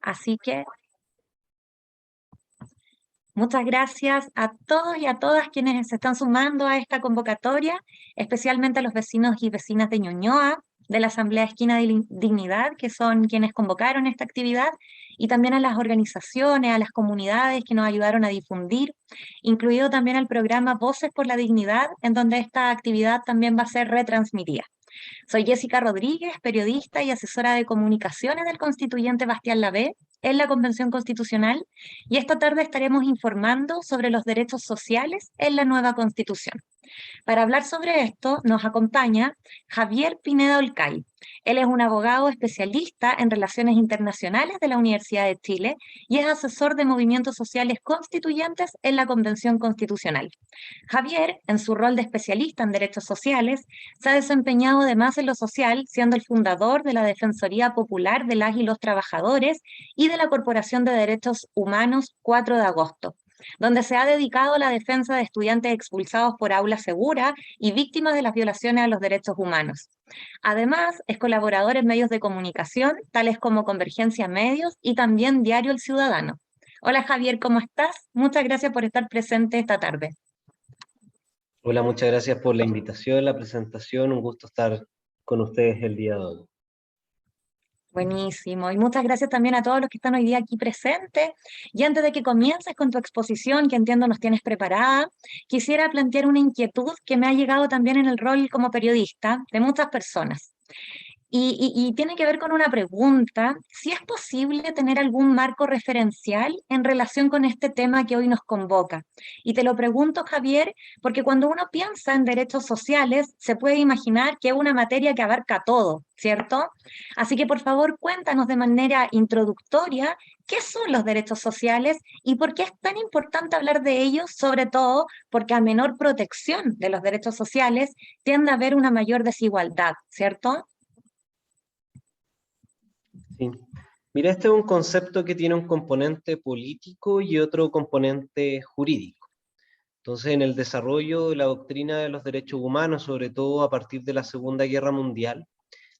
Así que muchas gracias a todos y a todas quienes se están sumando a esta convocatoria, especialmente a los vecinos y vecinas de Ñuñoa, de la Asamblea Esquina de Dignidad, que son quienes convocaron esta actividad, y también a las organizaciones, a las comunidades que nos ayudaron a difundir, incluido también el programa Voces por la Dignidad, en donde esta actividad también va a ser retransmitida. Soy Jessica Rodríguez, periodista y asesora de comunicaciones del constituyente Bastián Lavé en la Convención Constitucional, y esta tarde estaremos informando sobre los derechos sociales en la nueva Constitución. Para hablar sobre esto nos acompaña Javier Pineda Olcay. Él es un abogado especialista en relaciones internacionales de la Universidad de Chile y es asesor de movimientos sociales constituyentes en la Convención Constitucional. Javier, en su rol de especialista en derechos sociales, se ha desempeñado además en lo social, siendo el fundador de la Defensoría Popular de las y los Trabajadores y de la Corporación de Derechos Humanos 4 de agosto, donde se ha dedicado a la defensa de estudiantes expulsados por aula segura y víctimas de las violaciones a los derechos humanos. Además, es colaborador en medios de comunicación, tales como Convergencia Medios y también Diario El Ciudadano. Hola Javier, ¿cómo estás? Muchas gracias por estar presente esta tarde. Hola, muchas gracias por la invitación, la presentación. Un gusto estar con ustedes el día de hoy. Buenísimo. Y muchas gracias también a todos los que están hoy día aquí presentes. Y antes de que comiences con tu exposición, que entiendo nos tienes preparada, quisiera plantear una inquietud que me ha llegado también en el rol como periodista de muchas personas. Y tiene que ver con una pregunta, si es posible tener algún marco referencial en relación con este tema que hoy nos convoca. Y te lo pregunto, Javier, porque cuando uno piensa en derechos sociales, se puede imaginar que es una materia que abarca todo, ¿cierto? Así que por favor, cuéntanos de manera introductoria qué son los derechos sociales y por qué es tan importante hablar de ellos, sobre todo porque a menor protección de los derechos sociales tiende a haber una mayor desigualdad, ¿cierto? Sí. Mira, este es un concepto que tiene un componente político y otro componente jurídico. Entonces, en el desarrollo de la doctrina de los derechos humanos, sobre todo a partir de la Segunda Guerra Mundial,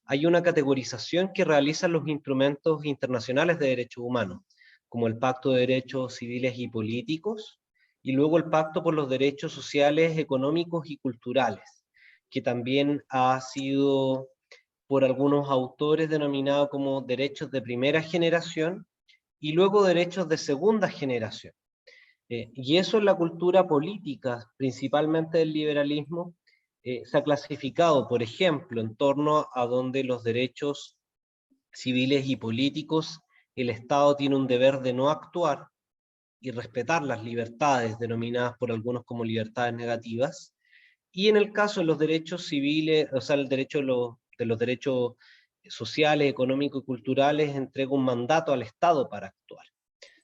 hay una categorización que realizan los instrumentos internacionales de derechos humanos, como el Pacto de Derechos Civiles y Políticos, y luego el Pacto por los Derechos Sociales, Económicos y Culturales, que también ha sido por algunos autores denominado como derechos de primera generación y luego derechos de segunda generación. Y eso en la cultura política, principalmente del liberalismo, se ha clasificado, por ejemplo, en torno a donde los derechos civiles y políticos, el Estado tiene un deber de no actuar y respetar las libertades, denominadas por algunos como libertades negativas, y en el caso de los derechos civiles, o sea, el derecho de los derechos sociales, económicos y culturales, entrega un mandato al Estado para actuar.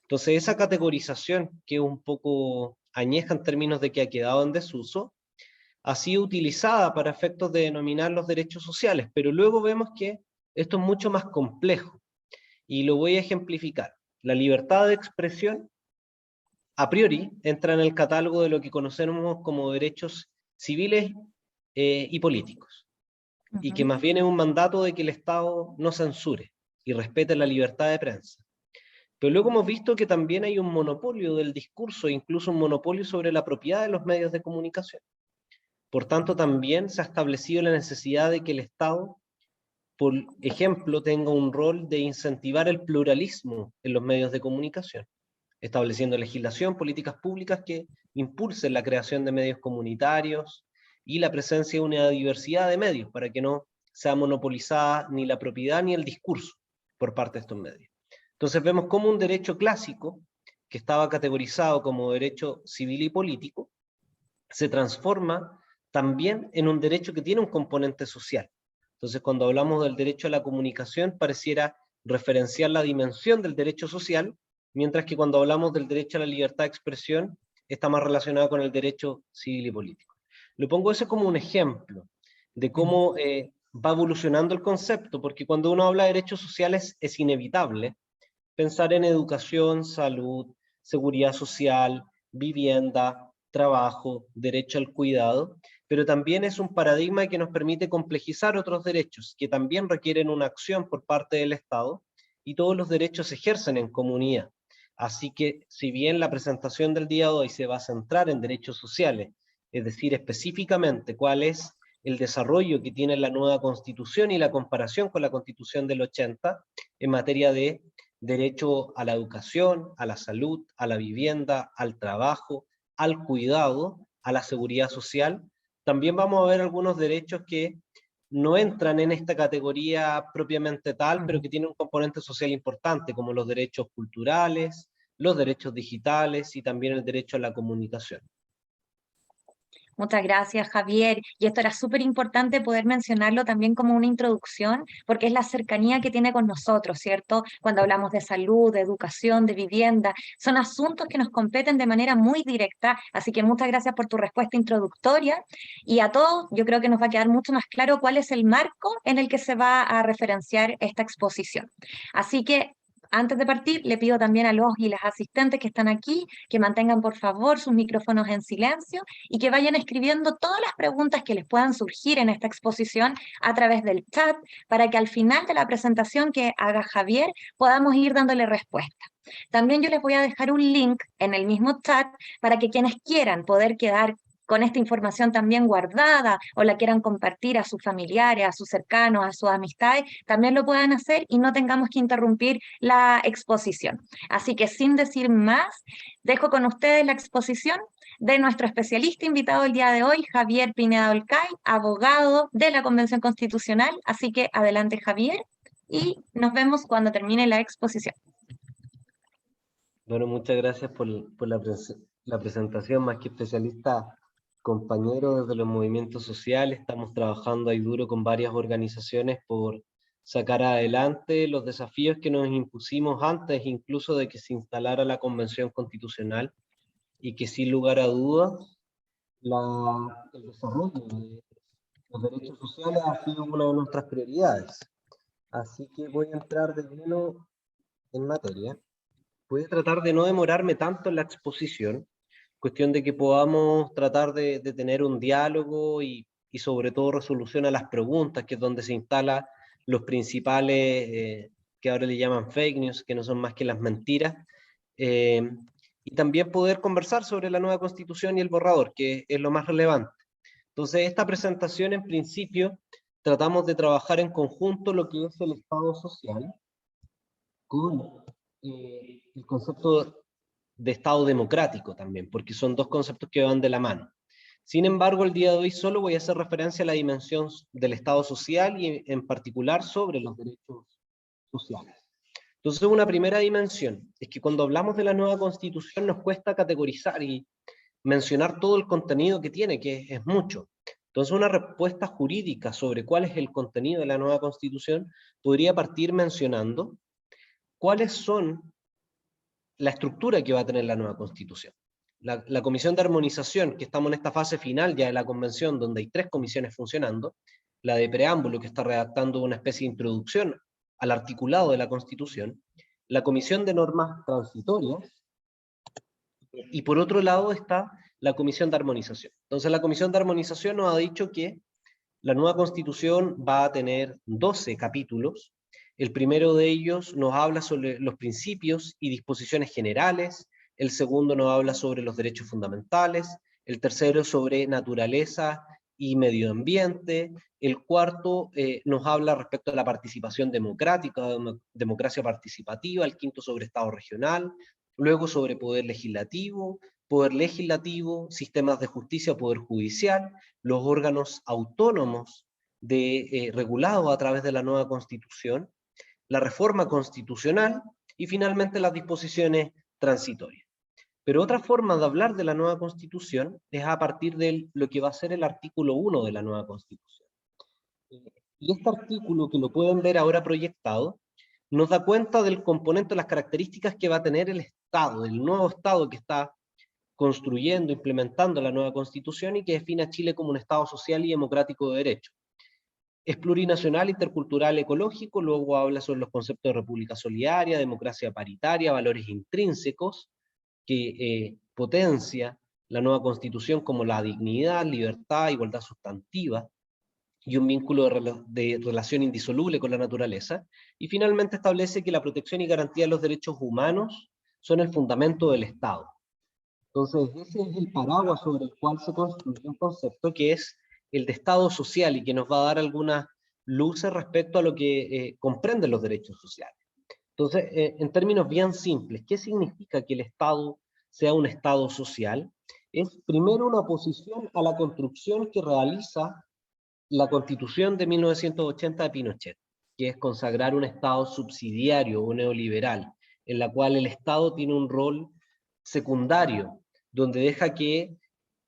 Entonces, esa categorización, que es un poco añeja en términos de que ha quedado en desuso, ha sido utilizada para efectos de denominar los derechos sociales, pero luego vemos que esto es mucho más complejo, y lo voy a ejemplificar. La libertad de expresión, a priori, entra en el catálogo de lo que conocemos como derechos civiles y políticos, y que más bien es un mandato de que el Estado no censure y respete la libertad de prensa. Pero luego hemos visto que también hay un monopolio del discurso, incluso un monopolio sobre la propiedad de los medios de comunicación. Por tanto, también se ha establecido la necesidad de que el Estado, por ejemplo, tenga un rol de incentivar el pluralismo en los medios de comunicación, estableciendo legislación, políticas públicas que impulsen la creación de medios comunitarios y la presencia de una diversidad de medios para que no sea monopolizada ni la propiedad ni el discurso por parte de estos medios. Entonces vemos cómo un derecho clásico, que estaba categorizado como derecho civil y político, se transforma también en un derecho que tiene un componente social. Entonces, cuando hablamos del derecho a la comunicación, pareciera referenciar la dimensión del derecho social, mientras que cuando hablamos del derecho a la libertad de expresión, está más relacionado con el derecho civil y político. Lo pongo eso como un ejemplo de cómo va evolucionando el concepto, porque cuando uno habla de derechos sociales es inevitable pensar en educación, salud, seguridad social, vivienda, trabajo, derecho al cuidado, pero también es un paradigma que nos permite complejizar otros derechos que también requieren una acción por parte del Estado y todos los derechos se ejercen en comunidad. Así que, si bien la presentación del día de hoy se va a centrar en derechos sociales, es decir, específicamente cuál es el desarrollo que tiene la nueva Constitución y la comparación con la Constitución del 80 en materia de derecho a la educación, a la salud, a la vivienda, al trabajo, al cuidado, a la seguridad social, también vamos a ver algunos derechos que no entran en esta categoría propiamente tal, pero que tienen un componente social importante, como los derechos culturales, los derechos digitales y también el derecho a la comunicación. Muchas gracias, Javier. Y esto era súper importante poder mencionarlo también como una introducción, porque es la cercanía que tiene con nosotros, ¿cierto? Cuando hablamos de salud, de educación, de vivienda, son asuntos que nos competen de manera muy directa. Así que muchas gracias por tu respuesta introductoria. Y a todos, yo creo que nos va a quedar mucho más claro cuál es el marco en el que se va a referenciar esta exposición. Así que antes de partir, le pido también a los y las asistentes que están aquí que mantengan por favor sus micrófonos en silencio y que vayan escribiendo todas las preguntas que les puedan surgir en esta exposición a través del chat para que al final de la presentación que haga Javier podamos ir dándole respuesta. También yo les voy a dejar un link en el mismo chat para que quienes quieran poder quedar con esta información también guardada o la quieran compartir a sus familiares, a sus cercanos, a sus amistades, también lo puedan hacer y no tengamos que interrumpir la exposición. Así que sin decir más, dejo con ustedes la exposición de nuestro especialista invitado el día de hoy, Javier Pineda Olcay, abogado de la Convención Constitucional. Así que adelante, Javier, y nos vemos cuando termine la exposición. Bueno, muchas gracias por la presentación, más que especialista, compañero desde los movimientos sociales. Estamos trabajando ahí duro con varias organizaciones por sacar adelante los desafíos que nos impusimos antes incluso de que se instalara la Convención Constitucional, y que sin lugar a dudas el desarrollo de los derechos sociales ha sido una de nuestras prioridades. Así que voy a entrar de lleno en materia. Voy a tratar de no demorarme tanto en la exposición, cuestión de que podamos tratar de tener un diálogo y sobre todo resolución a las preguntas, que es donde se instala los principales, que ahora le llaman fake news, que no son más que las mentiras, eh, y también poder conversar sobre la nueva Constitución y el borrador, que es lo más relevante. Entonces, esta presentación en principio tratamos de trabajar en conjunto lo que es el Estado social con el concepto de Estado democrático también, porque son dos conceptos que van de la mano. Sin embargo, el día de hoy solo voy a hacer referencia a la dimensión del Estado social y en particular sobre los derechos sociales. Entonces, una primera dimensión es que cuando hablamos de la nueva Constitución nos cuesta categorizar y mencionar todo el contenido que tiene, que es mucho. Entonces, una respuesta jurídica sobre cuál es el contenido de la nueva Constitución podría partir mencionando cuáles son la estructura que va a tener la nueva Constitución. La Comisión de Armonización, que estamos en esta fase final ya de la Convención, donde hay 3 comisiones funcionando, la de preámbulo, que está redactando una especie de introducción al articulado de la Constitución, la Comisión de Normas Transitorias, y por otro lado está la Comisión de Armonización. Entonces la Comisión de Armonización nos ha dicho que la nueva Constitución va a tener 12 capítulos. El primero de ellos nos habla sobre los principios y disposiciones generales, el segundo nos habla sobre los derechos fundamentales, el tercero sobre naturaleza y medio ambiente, el cuarto nos habla respecto a la participación democrática, democracia participativa, el quinto sobre Estado regional, luego sobre poder legislativo, sistemas de justicia, poder judicial, los órganos autónomos regulados a través de la nueva Constitución, la reforma constitucional y finalmente las disposiciones transitorias. Pero otra forma de hablar de la nueva Constitución es a partir de lo que va a ser el artículo 1 de la nueva Constitución. Y este artículo, que lo pueden ver ahora proyectado, nos da cuenta del componente, las características que va a tener el Estado, el nuevo Estado que está construyendo, implementando la nueva Constitución y que define a Chile como un Estado social y democrático de derecho. Es plurinacional, intercultural, ecológico, luego habla sobre los conceptos de república solidaria, democracia paritaria, valores intrínsecos que potencia la nueva Constitución como la dignidad, libertad, igualdad sustantiva, y un vínculo de relación indisoluble con la naturaleza, y finalmente establece que la protección y garantía de los derechos humanos son el fundamento del Estado. Entonces, ese es el paraguas sobre el cual se construye un concepto que es el de Estado social y que nos va a dar algunas luces respecto a lo que comprenden los derechos sociales. Entonces, en términos bien simples, ¿qué significa que el Estado sea un Estado social? Es primero una oposición a la construcción que realiza la Constitución de 1980 de Pinochet, que es consagrar un Estado subsidiario o neoliberal, en la cual el Estado tiene un rol secundario, donde deja que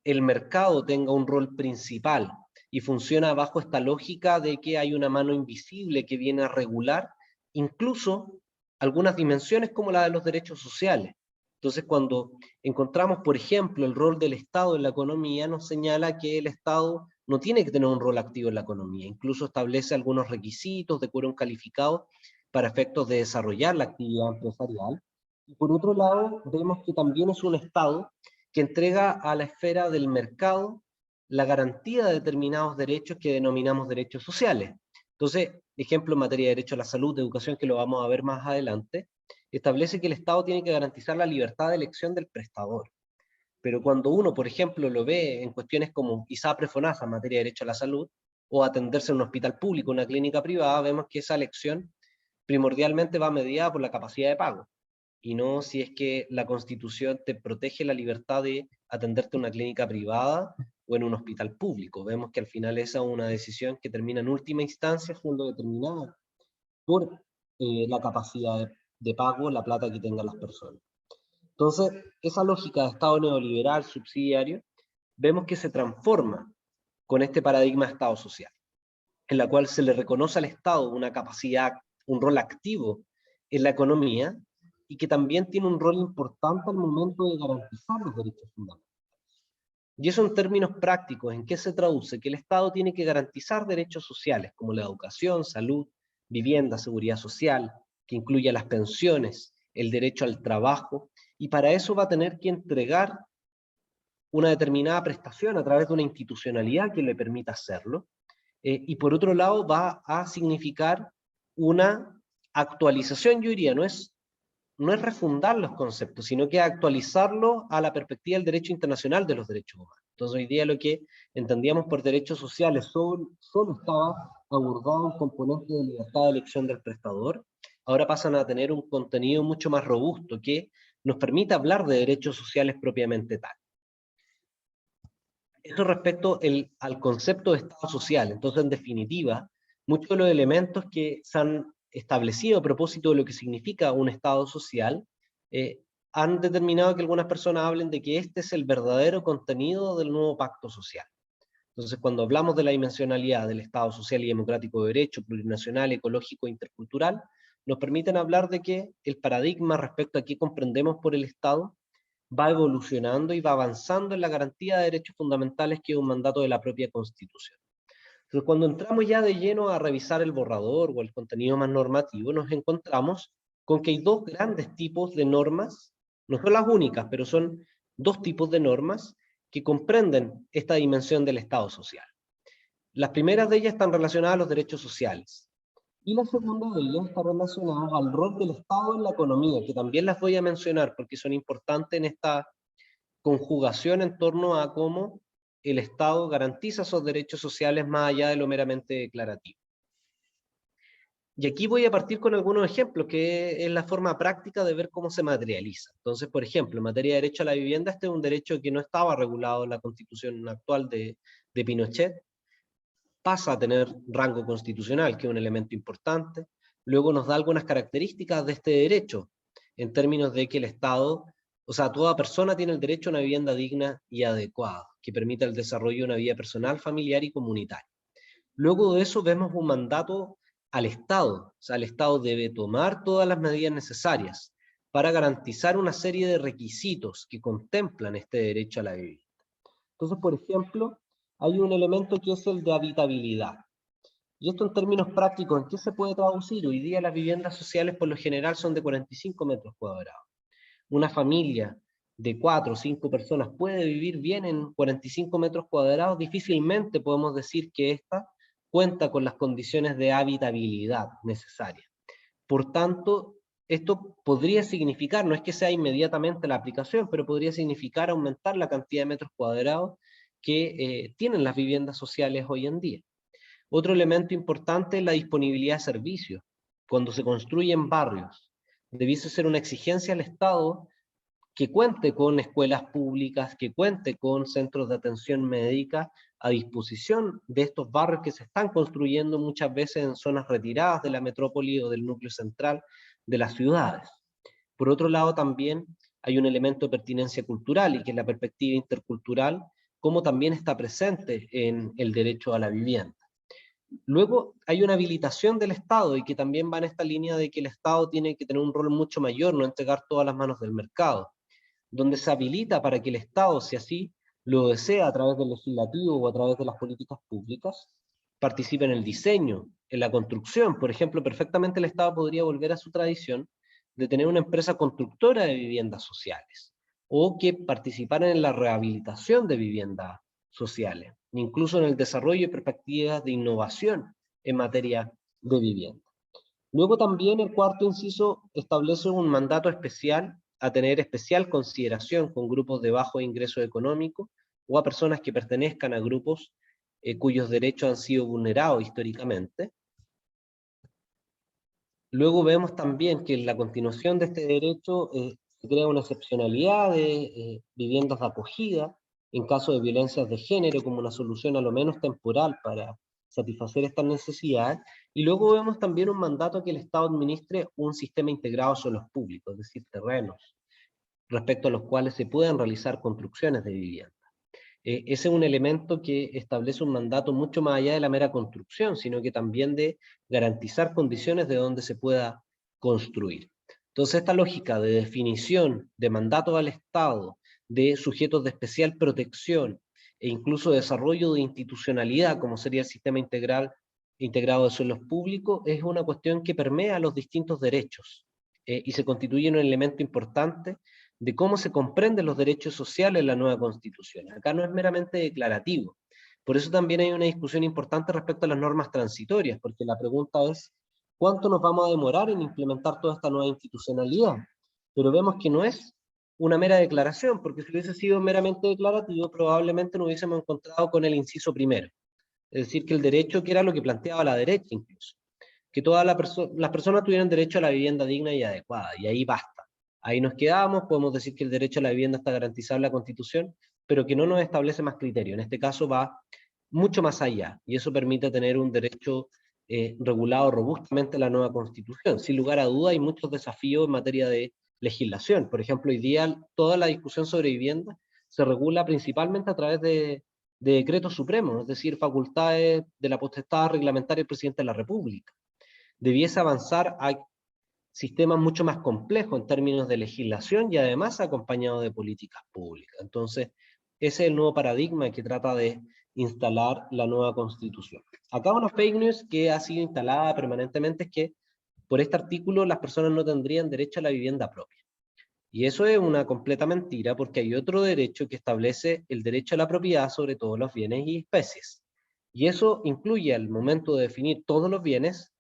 el mercado tenga un rol principal y funciona bajo esta lógica de que hay una mano invisible que viene a regular incluso algunas dimensiones como la de los derechos sociales. Entonces, cuando encontramos, por ejemplo, el rol del Estado en la economía, nos señala que el Estado no tiene que tener un rol activo en la economía, incluso establece algunos requisitos de quórum calificado para efectos de desarrollar la actividad empresarial. Y por otro lado, vemos que también es un Estado que entrega a la esfera del mercado la garantía de determinados derechos que denominamos derechos sociales. Entonces, ejemplo en materia de derecho a la salud, de educación, que lo vamos a ver más adelante, establece que el Estado tiene que garantizar la libertad de elección del prestador. Pero cuando uno, por ejemplo, lo ve en cuestiones como ISAPRE-FONASA en materia de derecho a la salud, o atenderse en un hospital público, una clínica privada, vemos que esa elección primordialmente va mediada por la capacidad de pago, y no si es que la Constitución te protege la libertad de atenderte en una clínica privada o en un hospital público. Vemos que al final esa es una decisión que termina en última instancia siendo determinada por la capacidad de pago, la plata que tengan las personas. Entonces, esa lógica de Estado neoliberal, subsidiario, vemos que se transforma con este paradigma de Estado social, en la cual se le reconoce al Estado una capacidad, un rol activo en la economía, y que también tiene un rol importante al momento de garantizar los derechos fundamentales. Y eso en términos prácticos, ¿en qué se traduce? Que el Estado tiene que garantizar derechos sociales como la educación, salud, vivienda, seguridad social, que incluya las pensiones, el derecho al trabajo, y para eso va a tener que entregar una determinada prestación a través de una institucionalidad que le permita hacerlo, y por otro lado va a significar una actualización, yo diría, no es refundar los conceptos, sino que actualizarlo a la perspectiva del derecho internacional de los derechos humanos. Entonces hoy día lo que entendíamos por derechos sociales solo estaba abordado un componente de libertad de elección del prestador, ahora pasan a tener un contenido mucho más robusto que nos permite hablar de derechos sociales propiamente tal. Eso respecto al concepto de Estado social. Entonces, en definitiva, muchos de los elementos que se han establecido a propósito de lo que significa un Estado social, han determinado que algunas personas hablen de que este es el verdadero contenido del nuevo pacto social. Entonces, cuando hablamos de la dimensionalidad del Estado social y democrático de derecho, plurinacional, ecológico e intercultural, nos permiten hablar de que el paradigma respecto a qué comprendemos por el Estado va evolucionando y va avanzando en la garantía de derechos fundamentales, que es un mandato de la propia Constitución. Entonces, cuando entramos ya de lleno a revisar el borrador o el contenido más normativo, nos encontramos con que hay dos grandes tipos de normas, no son las únicas, pero son dos tipos de normas que comprenden esta dimensión del Estado social. Las primeras de ellas están relacionadas a los derechos sociales, y la segunda de ellas está relacionada al rol del Estado en la economía, que también las voy a mencionar porque son importantes en esta conjugación en torno a cómo el Estado garantiza esos derechos sociales más allá de lo meramente declarativo. Y aquí voy a partir con algunos ejemplos, que es la forma práctica de ver cómo se materializa. Entonces, por ejemplo, en materia de derecho a la vivienda, este es un derecho que no estaba regulado en la Constitución actual de Pinochet, pasa a tener rango constitucional, que es un elemento importante. Luego nos da algunas características de este derecho, en términos de que el Estado, o sea, toda persona tiene el derecho a una vivienda digna y adecuada, que permita el desarrollo de una vida personal, familiar y comunitaria. Luego de eso vemos un mandato al Estado, o sea, el Estado debe tomar todas las medidas necesarias para garantizar una serie de requisitos que contemplan este derecho a la vivienda. Entonces, por ejemplo, hay un elemento que es el de habitabilidad. Y esto en términos prácticos, ¿en qué se puede traducir? Hoy día las viviendas sociales por lo general son de 45 metros cuadrados. Una familia de 4 o 5 personas puede vivir bien en 45 metros cuadrados. Difícilmente podemos decir que esta cuenta con las condiciones de habitabilidad necesarias. Por tanto, esto podría significar, no es que sea inmediatamente la aplicación, pero podría significar aumentar la cantidad de metros cuadrados que tienen las viviendas sociales hoy en día. Otro elemento importante es la disponibilidad de servicios. Cuando se construyen barrios, debiese ser una exigencia al Estado que cuente con escuelas públicas, que cuente con centros de atención médica a disposición de estos barrios que se están construyendo muchas veces en zonas retiradas de la metrópoli o del núcleo central de las ciudades. Por otro lado, también hay un elemento de pertinencia cultural, y que es la perspectiva intercultural, como también está presente en el derecho a la vivienda. Luego hay una habilitación del Estado, y que también va en esta línea de que el Estado tiene que tener un rol mucho mayor, no entregar todas las manos del mercado, donde se habilita para que el Estado, si así lo desea a través del legislativo o a través de las políticas públicas, participe en el diseño, en la construcción. Por ejemplo, perfectamente el Estado podría volver a su tradición de tener una empresa constructora de viviendas sociales, o que participaran en la rehabilitación de viviendas sociales, incluso en el desarrollo de perspectivas de innovación en materia de vivienda. Luego también el cuarto inciso establece un mandato especial a tener especial consideración con grupos de bajo ingreso económico o a personas que pertenezcan a grupos cuyos derechos han sido vulnerados históricamente. Luego vemos también que en la continuación de este derecho se crea una excepcionalidad de viviendas de acogida en caso de violencias de género como una solución a lo menos temporal para satisfacer estas necesidades. Y luego vemos también un mandato que el Estado administre un sistema integrado de suelos públicos, es decir, terrenos, respecto a los cuales se puedan realizar construcciones de vivienda. Ese es un elemento que establece un mandato mucho más allá de la mera construcción, sino que también de garantizar condiciones de donde se pueda construir. Entonces, esta lógica de definición de mandato al Estado, de sujetos de especial protección, e incluso desarrollo de institucionalidad, como sería el sistema integrado de suelos públicos, es una cuestión que permea los distintos derechos, y se constituye un elemento importante de cómo se comprenden los derechos sociales en la nueva Constitución. Acá no es meramente declarativo. Por eso también hay una discusión importante respecto a las normas transitorias, porque la pregunta es, ¿cuánto nos vamos a demorar en implementar toda esta nueva institucionalidad? Pero vemos que no es una mera declaración, porque si hubiese sido meramente declarativo, probablemente nos hubiésemos encontrado con el inciso primero. Es decir, que el derecho, que era lo que planteaba la derecha incluso, que todas las personas tuvieran derecho a la vivienda digna y adecuada, y ahí basta. Ahí nos quedamos, podemos decir que el derecho a la vivienda está garantizado en la Constitución, pero que no nos establece más criterio. En este caso va mucho más allá, y eso permite tener un derecho regulado robustamente en la nueva Constitución. Sin lugar a duda hay muchos desafíos en materia de legislación. Por ejemplo, hoy día toda la discusión sobre vivienda se regula principalmente a través de decretos supremos, es decir, facultades de la potestad reglamentaria del presidente de la República. Debiese avanzar a sistemas mucho más complejos en términos de legislación y además acompañado de políticas públicas. Entonces, ese es el nuevo paradigma que trata de instalar la nueva Constitución. Acá una fake news que ha sido instalada permanentemente es que por este artículo las personas no tendrían derecho a la vivienda propia. Y eso es una completa mentira, porque hay otro derecho que establece el derecho a la propiedad sobre todos los bienes y especies. Y eso incluye al momento de definir todos los bienes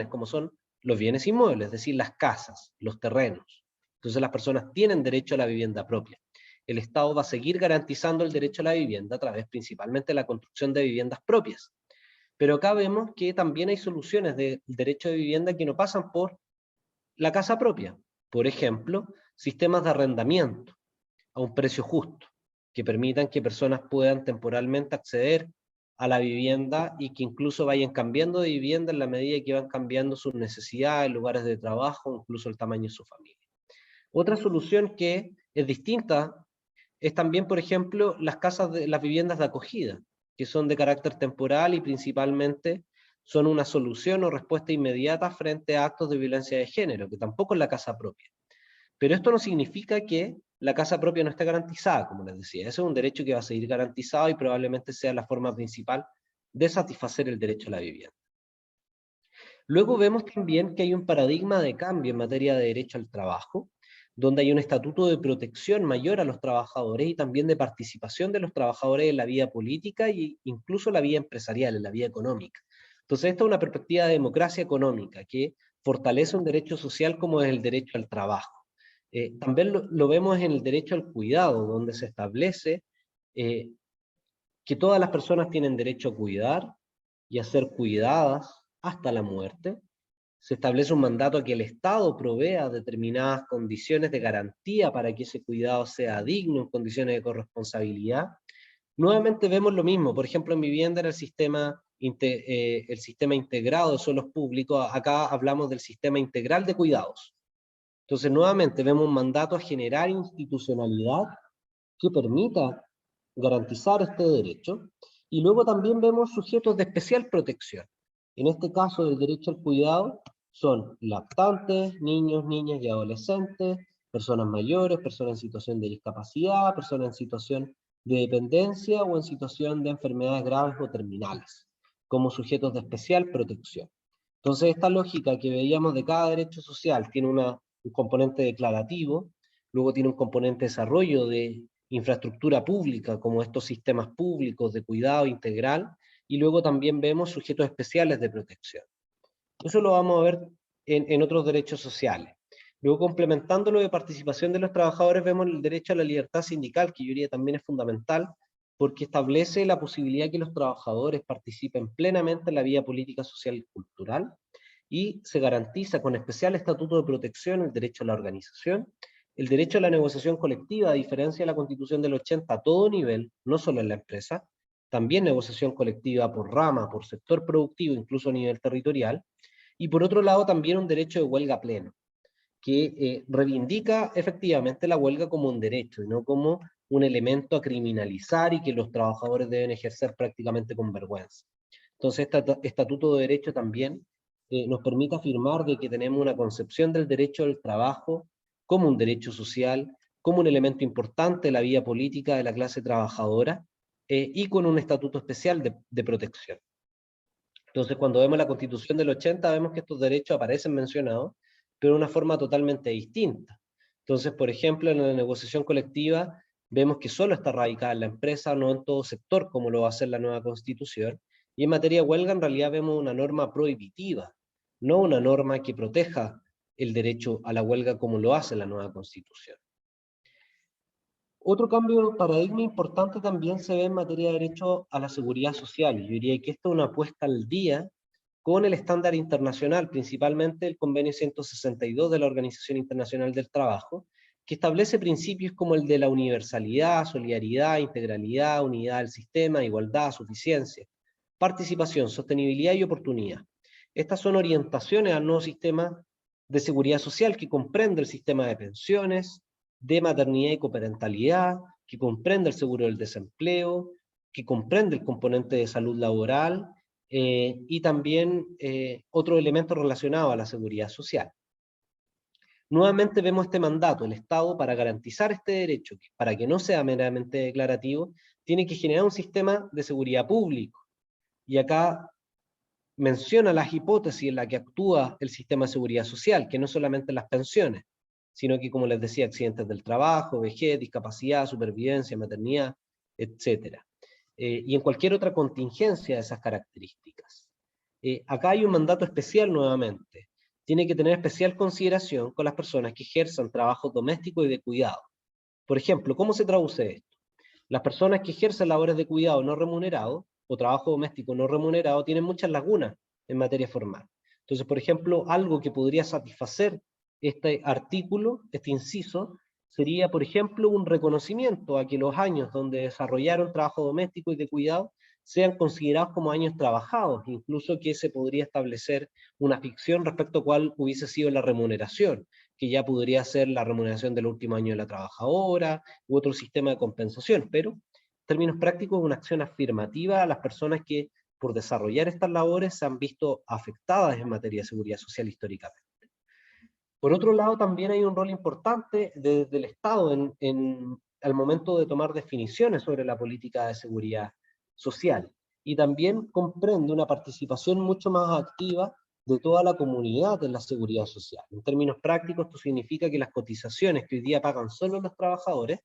como son los bienes inmuebles, es decir, las casas, los terrenos. Entonces las personas tienen derecho a la vivienda propia. El Estado va a seguir garantizando el derecho a la vivienda a través principalmente de la construcción de viviendas propias. Pero acá vemos que también hay soluciones del derecho de vivienda que no pasan por la casa propia. Por ejemplo, sistemas de arrendamiento a un precio justo, que permitan que personas puedan temporalmente acceder a la vivienda y que incluso vayan cambiando de vivienda en la medida que van cambiando sus necesidades, lugares de trabajo, incluso el tamaño de su familia. Otra solución que es distinta es también, por ejemplo, las viviendas de acogida, que son de carácter temporal y principalmente son una solución o respuesta inmediata frente a actos de violencia de género, que tampoco es la casa propia. Pero esto no significa que la casa propia no esté garantizada, como les decía. Ese es un derecho que va a seguir garantizado y probablemente sea la forma principal de satisfacer el derecho a la vivienda. Luego vemos también que hay un paradigma de cambio en materia de derecho al trabajo, donde hay un estatuto de protección mayor a los trabajadores y también de participación de los trabajadores en la vida política e incluso la vida empresarial, en la vida económica. Entonces, esta es una perspectiva de democracia económica que fortalece un derecho social como es el derecho al trabajo. También lo vemos en el derecho al cuidado, donde se establece que todas las personas tienen derecho a cuidar y a ser cuidadas hasta la muerte. Se establece un mandato a que el Estado provea determinadas condiciones de garantía para que ese cuidado sea digno en condiciones de corresponsabilidad. Nuevamente vemos lo mismo, por ejemplo, en vivienda era el sistema integrado de suelos públicos, acá hablamos del sistema integral de cuidados. Entonces, nuevamente vemos un mandato a generar institucionalidad que permita garantizar este derecho, y luego también vemos sujetos de especial protección. En este caso, el derecho al cuidado son lactantes, niños, niñas y adolescentes, personas mayores, personas en situación de discapacidad, personas en situación de dependencia o en situación de enfermedades graves o terminales, como sujetos de especial protección. Entonces, esta lógica que veíamos de cada derecho social tiene un componente declarativo, luego tiene un componente de desarrollo de infraestructura pública, como estos sistemas públicos de cuidado integral, y luego también vemos sujetos especiales de protección. Eso lo vamos a ver en otros derechos sociales. Luego, complementando lo de participación de los trabajadores, vemos el derecho a la libertad sindical, que yo diría también es fundamental, porque establece la posibilidad de que los trabajadores participen plenamente en la vida política, social y cultural, y se garantiza con especial estatuto de protección el derecho a la organización, el derecho a la negociación colectiva, a diferencia de la Constitución del 80, a todo nivel, no solo en la empresa, también negociación colectiva por rama, por sector productivo, incluso a nivel territorial, y por otro lado también un derecho de huelga pleno, que reivindica efectivamente la huelga como un derecho, y no como un elemento a criminalizar y que los trabajadores deben ejercer prácticamente con vergüenza. Entonces, este estatuto de derecho también nos permite afirmar de que tenemos una concepción del derecho al trabajo como un derecho social, como un elemento importante de la vida política de la clase trabajadora, y con un estatuto especial de protección. Entonces, cuando vemos la Constitución del 80, vemos que estos derechos aparecen mencionados, pero de una forma totalmente distinta. Entonces, por ejemplo, en la negociación colectiva, vemos que solo está radicada en la empresa, no en todo sector, como lo va a hacer la nueva Constitución. Y en materia de huelga, en realidad vemos una norma prohibitiva, no una norma que proteja el derecho a la huelga como lo hace la nueva Constitución. Otro cambio de paradigma importante también se ve en materia de derecho a la seguridad social. Yo diría que esto es una apuesta al día con el estándar internacional, principalmente el convenio 162 de la Organización Internacional del Trabajo, que establece principios como el de la universalidad, solidaridad, integralidad, unidad del sistema, igualdad, suficiencia, participación, sostenibilidad y oportunidad. Estas son orientaciones al nuevo sistema de seguridad social que comprende el sistema de pensiones, de maternidad y coparentalidad, que comprende el seguro del desempleo, que comprende el componente de salud laboral, y también otros elementos relacionados a la seguridad social. Nuevamente vemos este mandato, el Estado, para garantizar este derecho, para que no sea meramente declarativo, tiene que generar un sistema de seguridad público. Y acá menciona las hipótesis en las que actúa el sistema de seguridad social, que no solamente las pensiones, sino que, como les decía, accidentes del trabajo, vejez, discapacidad, supervivencia, maternidad, etc. Y en cualquier otra contingencia de esas características. Acá hay un mandato especial nuevamente. Tiene que tener especial consideración con las personas que ejerzan trabajos domésticos y de cuidado. Por ejemplo, ¿cómo se traduce esto? Las personas que ejercen labores de cuidado no remunerado o trabajo doméstico no remunerado tienen muchas lagunas en materia formal. Entonces, por ejemplo, algo que podría satisfacer este artículo, este inciso, sería, por ejemplo, un reconocimiento a que los años donde desarrollaron trabajo doméstico y de cuidado sean considerados como años trabajados, incluso que se podría establecer una ficción respecto a cuál hubiese sido la remuneración, que ya podría ser la remuneración del último año de la trabajadora, u otro sistema de compensación, pero en términos prácticos es una acción afirmativa a las personas que por desarrollar estas labores se han visto afectadas en materia de seguridad social históricamente. Por otro lado, también hay un rol importante del Estado al momento de tomar definiciones sobre la política de seguridad social, y también comprende una participación mucho más activa de toda la comunidad en la seguridad social. En términos prácticos, esto significa que las cotizaciones que hoy día pagan solo los trabajadores,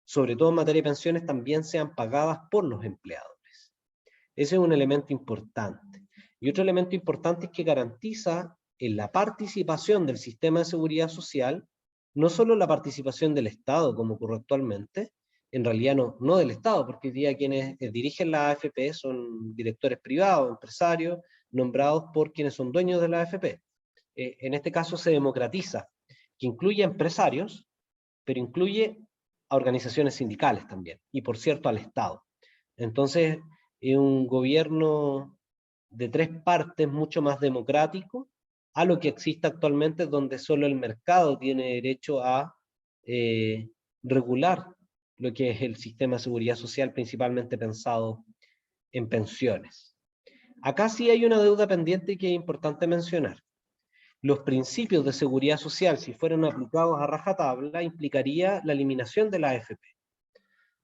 sobre todo en materia de pensiones, también sean pagadas por los empleadores. Ese es un elemento importante. Y otro elemento importante es que garantiza en la participación del sistema de seguridad social, no solo la participación del Estado, como ocurre actualmente, en realidad no del Estado, porque hoy día quienes dirigen la AFP son directores privados, empresarios, nombrados por quienes son dueños de la AFP. En este caso se democratiza, que incluye a empresarios, pero incluye a organizaciones sindicales también, y por cierto al Estado. Entonces, es un gobierno de tres partes mucho más democrático a lo que existe actualmente, donde solo el mercado tiene derecho a regular lo que es el sistema de seguridad social, principalmente pensado en pensiones. Acá sí hay una deuda pendiente que es importante mencionar. Los principios de seguridad social, si fueran aplicados a rajatabla, implicaría la eliminación de la AFP.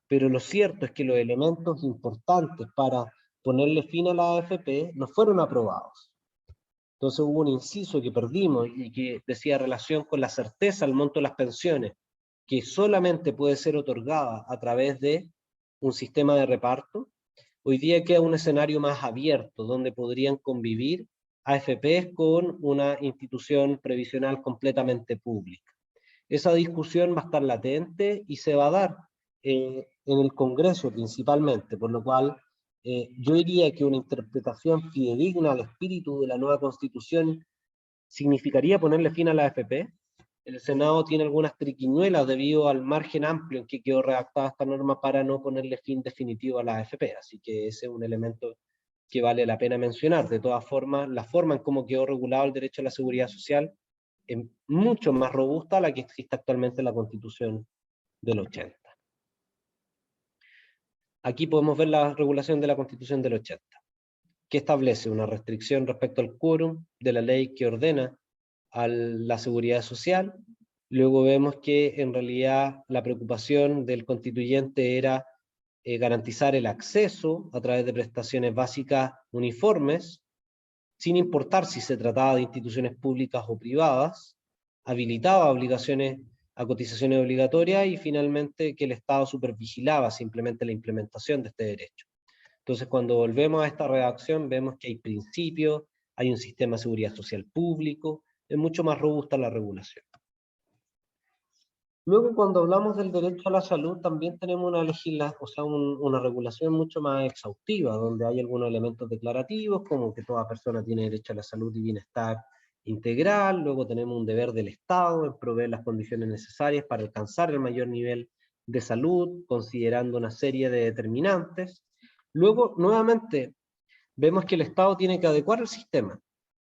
Pero lo cierto es que los elementos importantes para ponerle fin a la AFP no fueron aprobados. Entonces hubo un inciso que perdimos y que decía relación con la certeza al monto de las pensiones, que solamente puede ser otorgada a través de un sistema de reparto. Hoy día queda un escenario más abierto, donde podrían convivir AFPs con una institución previsional completamente pública. Esa discusión va a estar latente y se va a dar en el Congreso principalmente, por lo cual yo diría que una interpretación fidedigna al espíritu de la nueva Constitución significaría ponerle fin a la AFP. El Senado tiene algunas triquiñuelas debido al margen amplio en que quedó redactada esta norma para no ponerle fin definitivo a la AFP, así que ese es un elemento que vale la pena mencionar. De todas formas, la forma en cómo quedó regulado el derecho a la seguridad social es mucho más robusta a la que existe actualmente en la Constitución del 80. Aquí podemos ver la regulación de la Constitución del 80, que establece una restricción respecto al quórum de la ley que ordena a la seguridad social. Luego vemos que en realidad la preocupación del constituyente era garantizar el acceso a través de prestaciones básicas uniformes, sin importar si se trataba de instituciones públicas o privadas, habilitaba obligaciones a cotizaciones obligatorias y finalmente que el Estado supervigilaba simplemente la implementación de este derecho. Entonces, cuando volvemos a esta redacción, vemos que hay principios, hay un sistema de seguridad social público, es mucho más robusta la regulación. Luego, cuando hablamos del derecho a la salud, también tenemos una regulación mucho más exhaustiva, donde hay algunos elementos declarativos, como que toda persona tiene derecho a la salud y bienestar integral. Luego tenemos un deber del Estado en proveer las condiciones necesarias para alcanzar el mayor nivel de salud, considerando una serie de determinantes. Luego, nuevamente, vemos que el Estado tiene que adecuar el sistema,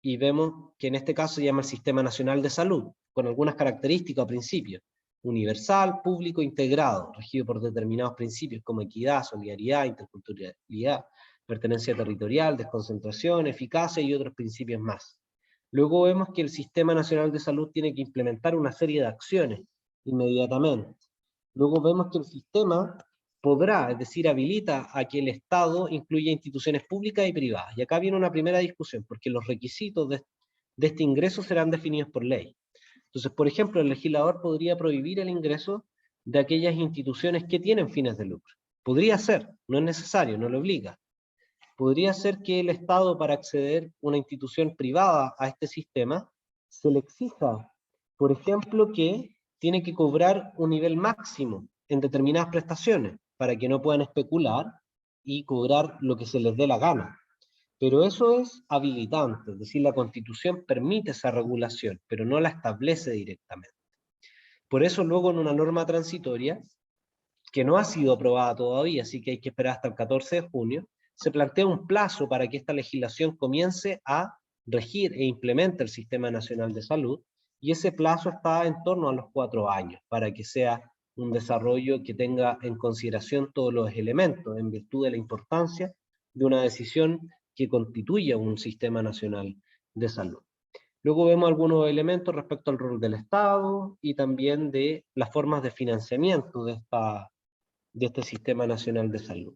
y vemos que en este caso se llama el Sistema Nacional de Salud, con algunas características o principios: universal, público, integrado, regido por determinados principios como equidad, solidaridad, interculturalidad, pertenencia territorial, desconcentración, eficacia y otros principios más. Luego vemos que el Sistema Nacional de Salud tiene que implementar una serie de acciones inmediatamente. Luego vemos que el sistema podrá, es decir, habilita a que el Estado incluya instituciones públicas y privadas. Y acá viene una primera discusión, porque los requisitos de este ingreso serán definidos por ley. Entonces, por ejemplo, el legislador podría prohibir el ingreso de aquellas instituciones que tienen fines de lucro. Podría ser, no es necesario, no lo obliga. Podría ser que el Estado, para acceder a una institución privada a este sistema, se le exija, por ejemplo, que tiene que cobrar un nivel máximo en determinadas prestaciones, para que no puedan especular y cobrar lo que se les dé la gana. Pero eso es habilitante, es decir, la Constitución permite esa regulación, pero no la establece directamente. Por eso luego en una norma transitoria, que no ha sido aprobada todavía, así que hay que esperar hasta el 14 de junio, se plantea un plazo para que esta legislación comience a regir e implemente el Sistema Nacional de Salud, y ese plazo está en torno a los 4 años, para que sea un desarrollo que tenga en consideración todos los elementos, en virtud de la importancia de una decisión que constituya un Sistema Nacional de Salud. Luego vemos algunos elementos respecto al rol del Estado y también de las formas de financiamiento de este Sistema Nacional de Salud.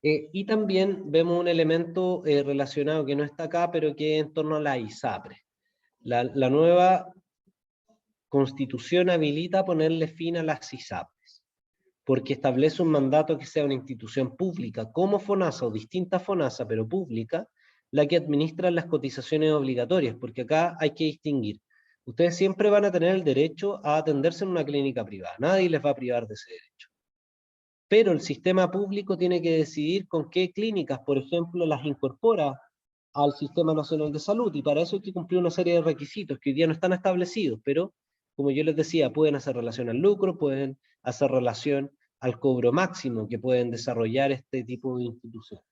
Y también vemos un elemento relacionado que no está acá, pero que es en torno a la ISAPRE. La nueva Constitución habilita ponerle fin a las ISAPRES, porque establece un mandato que sea una institución pública, como FONASA o distinta FONASA, pero pública, la que administra las cotizaciones obligatorias, porque acá hay que distinguir. Ustedes siempre van a tener el derecho a atenderse en una clínica privada, nadie les va a privar de ese derecho. Pero el sistema público tiene que decidir con qué clínicas, por ejemplo, las incorpora al Sistema Nacional de Salud, y para eso hay que cumplir una serie de requisitos que hoy día no están establecidos, pero, como yo les decía, pueden hacer relación al lucro, pueden hacer relación al cobro máximo que pueden desarrollar este tipo de instituciones.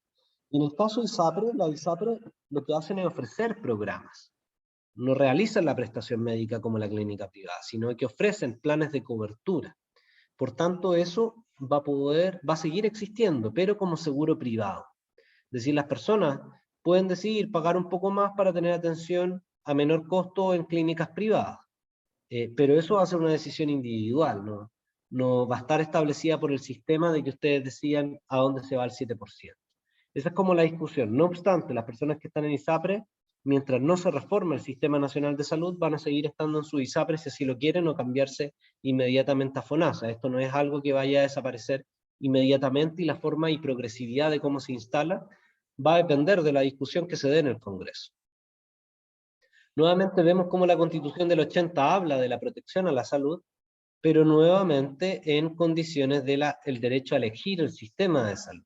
Y en el caso de ISAPRE, la ISAPRE lo que hacen es ofrecer programas. No realizan la prestación médica como la clínica privada, sino que ofrecen planes de cobertura. Por tanto, eso va a seguir existiendo, pero como seguro privado. Es decir, las personas pueden decidir pagar un poco más para tener atención a menor costo en clínicas privadas, pero eso va a ser una decisión individual, no va a estar establecida por el sistema de que ustedes decidan a dónde se va el 7%. Esa es como la discusión. No obstante, las personas que están en ISAPRE, mientras no se reforme el Sistema Nacional de Salud, van a seguir estando en su ISAPRE si así lo quieren, o cambiarse inmediatamente a FONASA. Esto no es algo que vaya a desaparecer inmediatamente, y la forma y progresividad de cómo se instala va a depender de la discusión que se dé en el Congreso. Nuevamente vemos cómo la Constitución del 80 habla de la protección a la salud, pero nuevamente en condiciones del derecho a elegir el sistema de salud,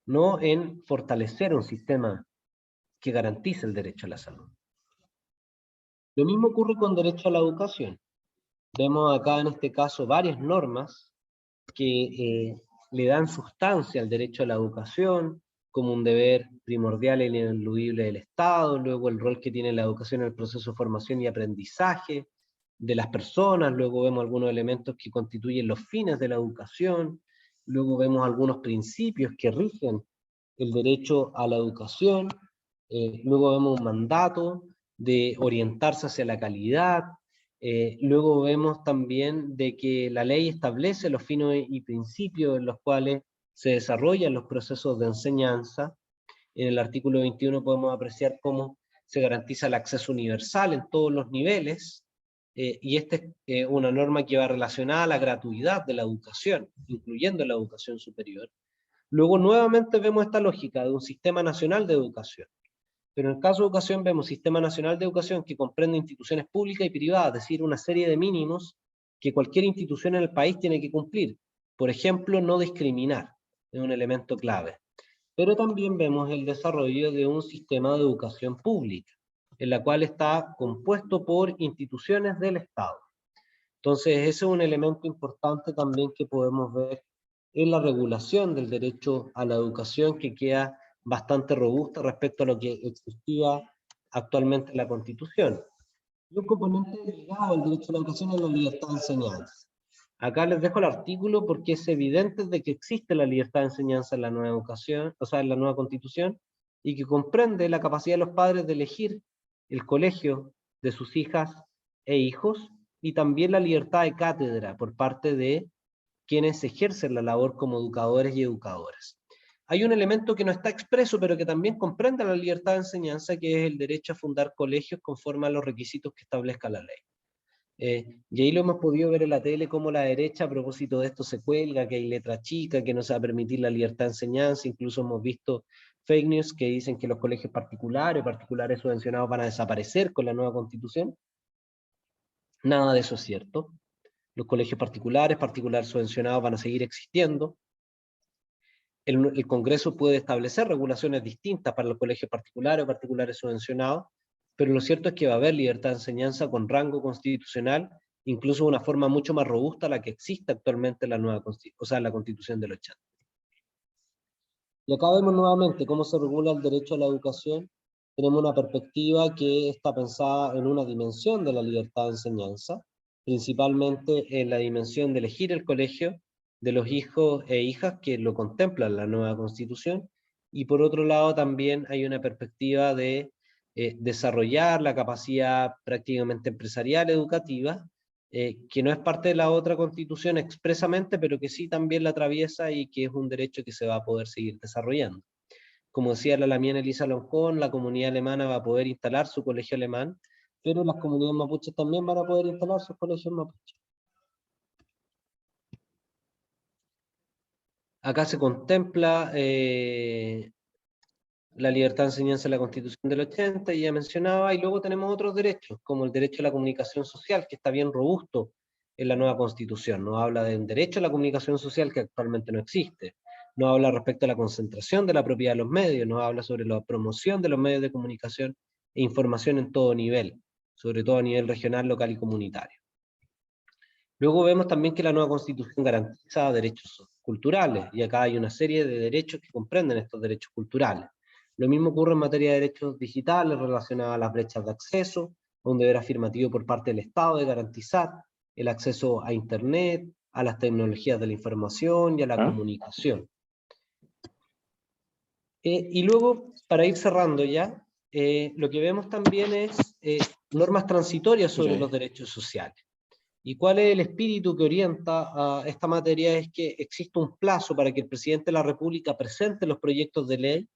no en fortalecer un sistema que garantice el derecho a la salud. Lo mismo ocurre con derecho a la educación. Vemos acá en este caso varias normas que le dan sustancia al derecho a la educación como un deber primordial e ineludible del Estado, luego el rol que tiene la educación en el proceso de formación y aprendizaje de las personas, luego vemos algunos elementos que constituyen los fines de la educación, luego vemos algunos principios que rigen el derecho a la educación, luego vemos un mandato de orientarse hacia la calidad, luego vemos también de que la ley establece los fines y principios en los cuales se desarrollan los procesos de enseñanza. En el artículo 21 podemos apreciar cómo se garantiza el acceso universal en todos los niveles, y esta es una norma que va relacionada a la gratuidad de la educación, incluyendo la educación superior. Luego nuevamente vemos esta lógica de un sistema nacional de educación. Pero en el caso de educación vemos Sistema Nacional de Educación que comprende instituciones públicas y privadas, es decir, una serie de mínimos que cualquier institución en el país tiene que cumplir. Por ejemplo, no discriminar, es un elemento clave. Pero también vemos el desarrollo de un sistema de educación pública, en la cual está compuesto por instituciones del Estado. Entonces, ese es un elemento importante también que podemos ver en la regulación del derecho a la educación, que queda bastante robusta respecto a lo que existía actualmente en la Constitución. Y un componente ligado al derecho a la educación es la libertad de enseñanza. Acá les dejo el artículo porque es evidente de que existe la libertad de enseñanza en la nueva educación, o sea, en la nueva Constitución, y que comprende la capacidad de los padres de elegir el colegio de sus hijas e hijos, y también la libertad de cátedra por parte de quienes ejercen la labor como educadores y educadoras. Hay un elemento que no está expreso, pero que también comprende la libertad de enseñanza, que es el derecho a fundar colegios conforme a los requisitos que establezca la ley. Y ahí lo hemos podido ver en la tele, como la derecha a propósito de esto se cuelga, que hay letra chica, que no se va a permitir la libertad de enseñanza. Incluso hemos visto fake news que dicen que los colegios particulares subvencionados van a desaparecer con la nueva Constitución. Nada de eso es cierto. Los colegios particulares subvencionados van a seguir existiendo. El Congreso puede establecer regulaciones distintas para los colegios particulares subvencionados, pero lo cierto es que va a haber libertad de enseñanza con rango constitucional, incluso de una forma mucho más robusta a la que existe actualmente en la nueva la Constitución del 80. Y acá vemos nuevamente cómo se regula el derecho a la educación. Tenemos una perspectiva que está pensada en una dimensión de la libertad de enseñanza, principalmente en la dimensión de elegir el colegio de los hijos e hijas que lo contempla la nueva Constitución, y por otro lado también hay una perspectiva de desarrollar la capacidad prácticamente empresarial educativa, que no es parte de la otra constitución expresamente, pero que sí también la atraviesa y que es un derecho que se va a poder seguir desarrollando. Como decía la Lamiana Elisa Loncón, la comunidad alemana va a poder instalar su colegio alemán, pero las comunidades mapuches también van a poder instalar sus colegios mapuches. Acá se contempla la libertad de enseñanza en la Constitución del 80, ya mencionaba, y luego tenemos otros derechos, como el derecho a la comunicación social, que está bien robusto en la nueva Constitución. Nos habla de un derecho a la comunicación social que actualmente no existe. Nos habla respecto a la concentración de la propiedad de los medios, nos habla sobre la promoción de los medios de comunicación e información en todo nivel, sobre todo a nivel regional, local y comunitario. Luego vemos también que la nueva Constitución garantiza derechos culturales, y acá hay una serie de derechos que comprenden estos derechos culturales. Lo mismo ocurre en materia de derechos digitales relacionados a las brechas de acceso, un deber afirmativo por parte del Estado de garantizar el acceso a Internet, a las tecnologías de la información y a la comunicación. Y luego, para ir cerrando ya, lo que vemos también es normas transitorias sobre los derechos sociales. ¿Y cuál es el espíritu que orienta a esta materia? Es que existe un plazo para que el presidente de la República presente los proyectos de ley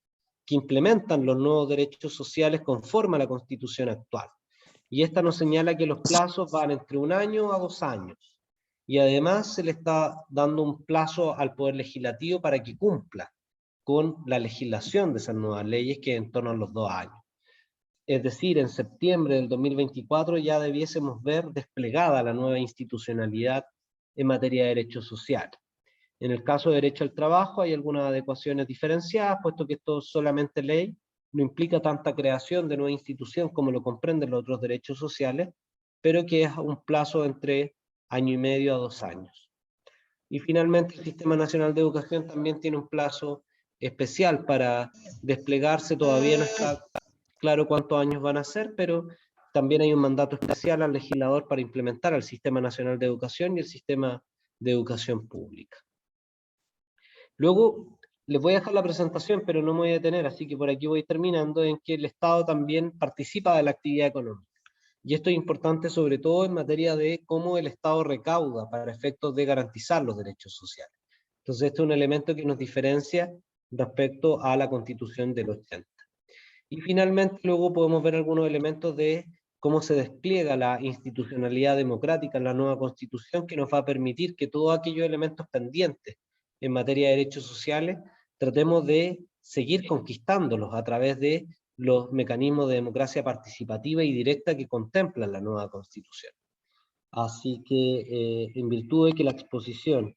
que implementan los nuevos derechos sociales conforme a la Constitución actual. Y esta nos señala que los plazos van entre 1 año a 2 años. Y además se le está dando un plazo al Poder Legislativo para que cumpla con la legislación de esas nuevas leyes, que en torno a los 2 años. Es decir, en septiembre del 2024 ya debiésemos ver desplegada la nueva institucionalidad en materia de derechos sociales. En el caso de derecho al trabajo hay algunas adecuaciones diferenciadas, puesto que esto es solamente ley, no implica tanta creación de nueva institución como lo comprenden los otros derechos sociales, pero que es un plazo entre 1 año y medio a 2 años. Y finalmente el Sistema Nacional de Educación también tiene un plazo especial para desplegarse, todavía no está claro cuántos años van a ser, pero también hay un mandato especial al legislador para implementar el Sistema Nacional de Educación y el Sistema de Educación Pública. Luego, les voy a dejar la presentación, pero no me voy a detener, así que por aquí voy terminando, en que el Estado también participa de la actividad económica. Y esto es importante sobre todo en materia de cómo el Estado recauda para efectos de garantizar los derechos sociales. Entonces, este es un elemento que nos diferencia respecto a la Constitución del 80. Y finalmente luego podemos ver algunos elementos de cómo se despliega la institucionalidad democrática en la nueva Constitución, que nos va a permitir que todos aquellos elementos pendientes en materia de derechos sociales tratemos de seguir conquistándolos a través de los mecanismos de democracia participativa y directa que contemplan la nueva Constitución. Así que, en virtud de que la exposición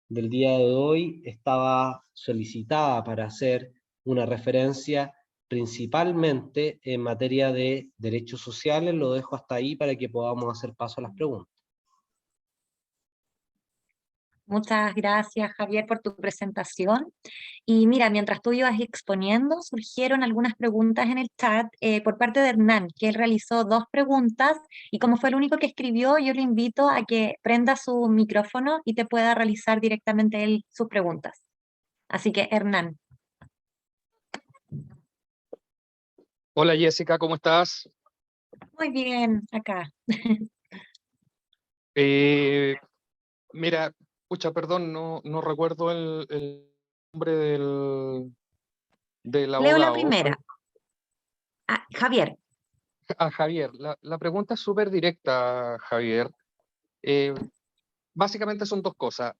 del día de hoy estaba solicitada para hacer una referencia principalmente en materia de derechos sociales, lo dejo hasta ahí para que podamos hacer paso a las preguntas. Muchas gracias, Javier, por tu presentación. Y mira, mientras tú ibas exponiendo, surgieron algunas preguntas en el chat por parte de Hernán, que él realizó 2 preguntas y como fue el único que escribió, yo le invito a que prenda su micrófono y te pueda realizar directamente él sus preguntas. Así que, Hernán. Hola Jessica, ¿cómo estás? Muy bien, acá. Mira, pucha, perdón, no recuerdo el nombre del Leo la abogado. primera. Javier. Javier, la pregunta es súper directa, Javier. Básicamente son 2 cosas.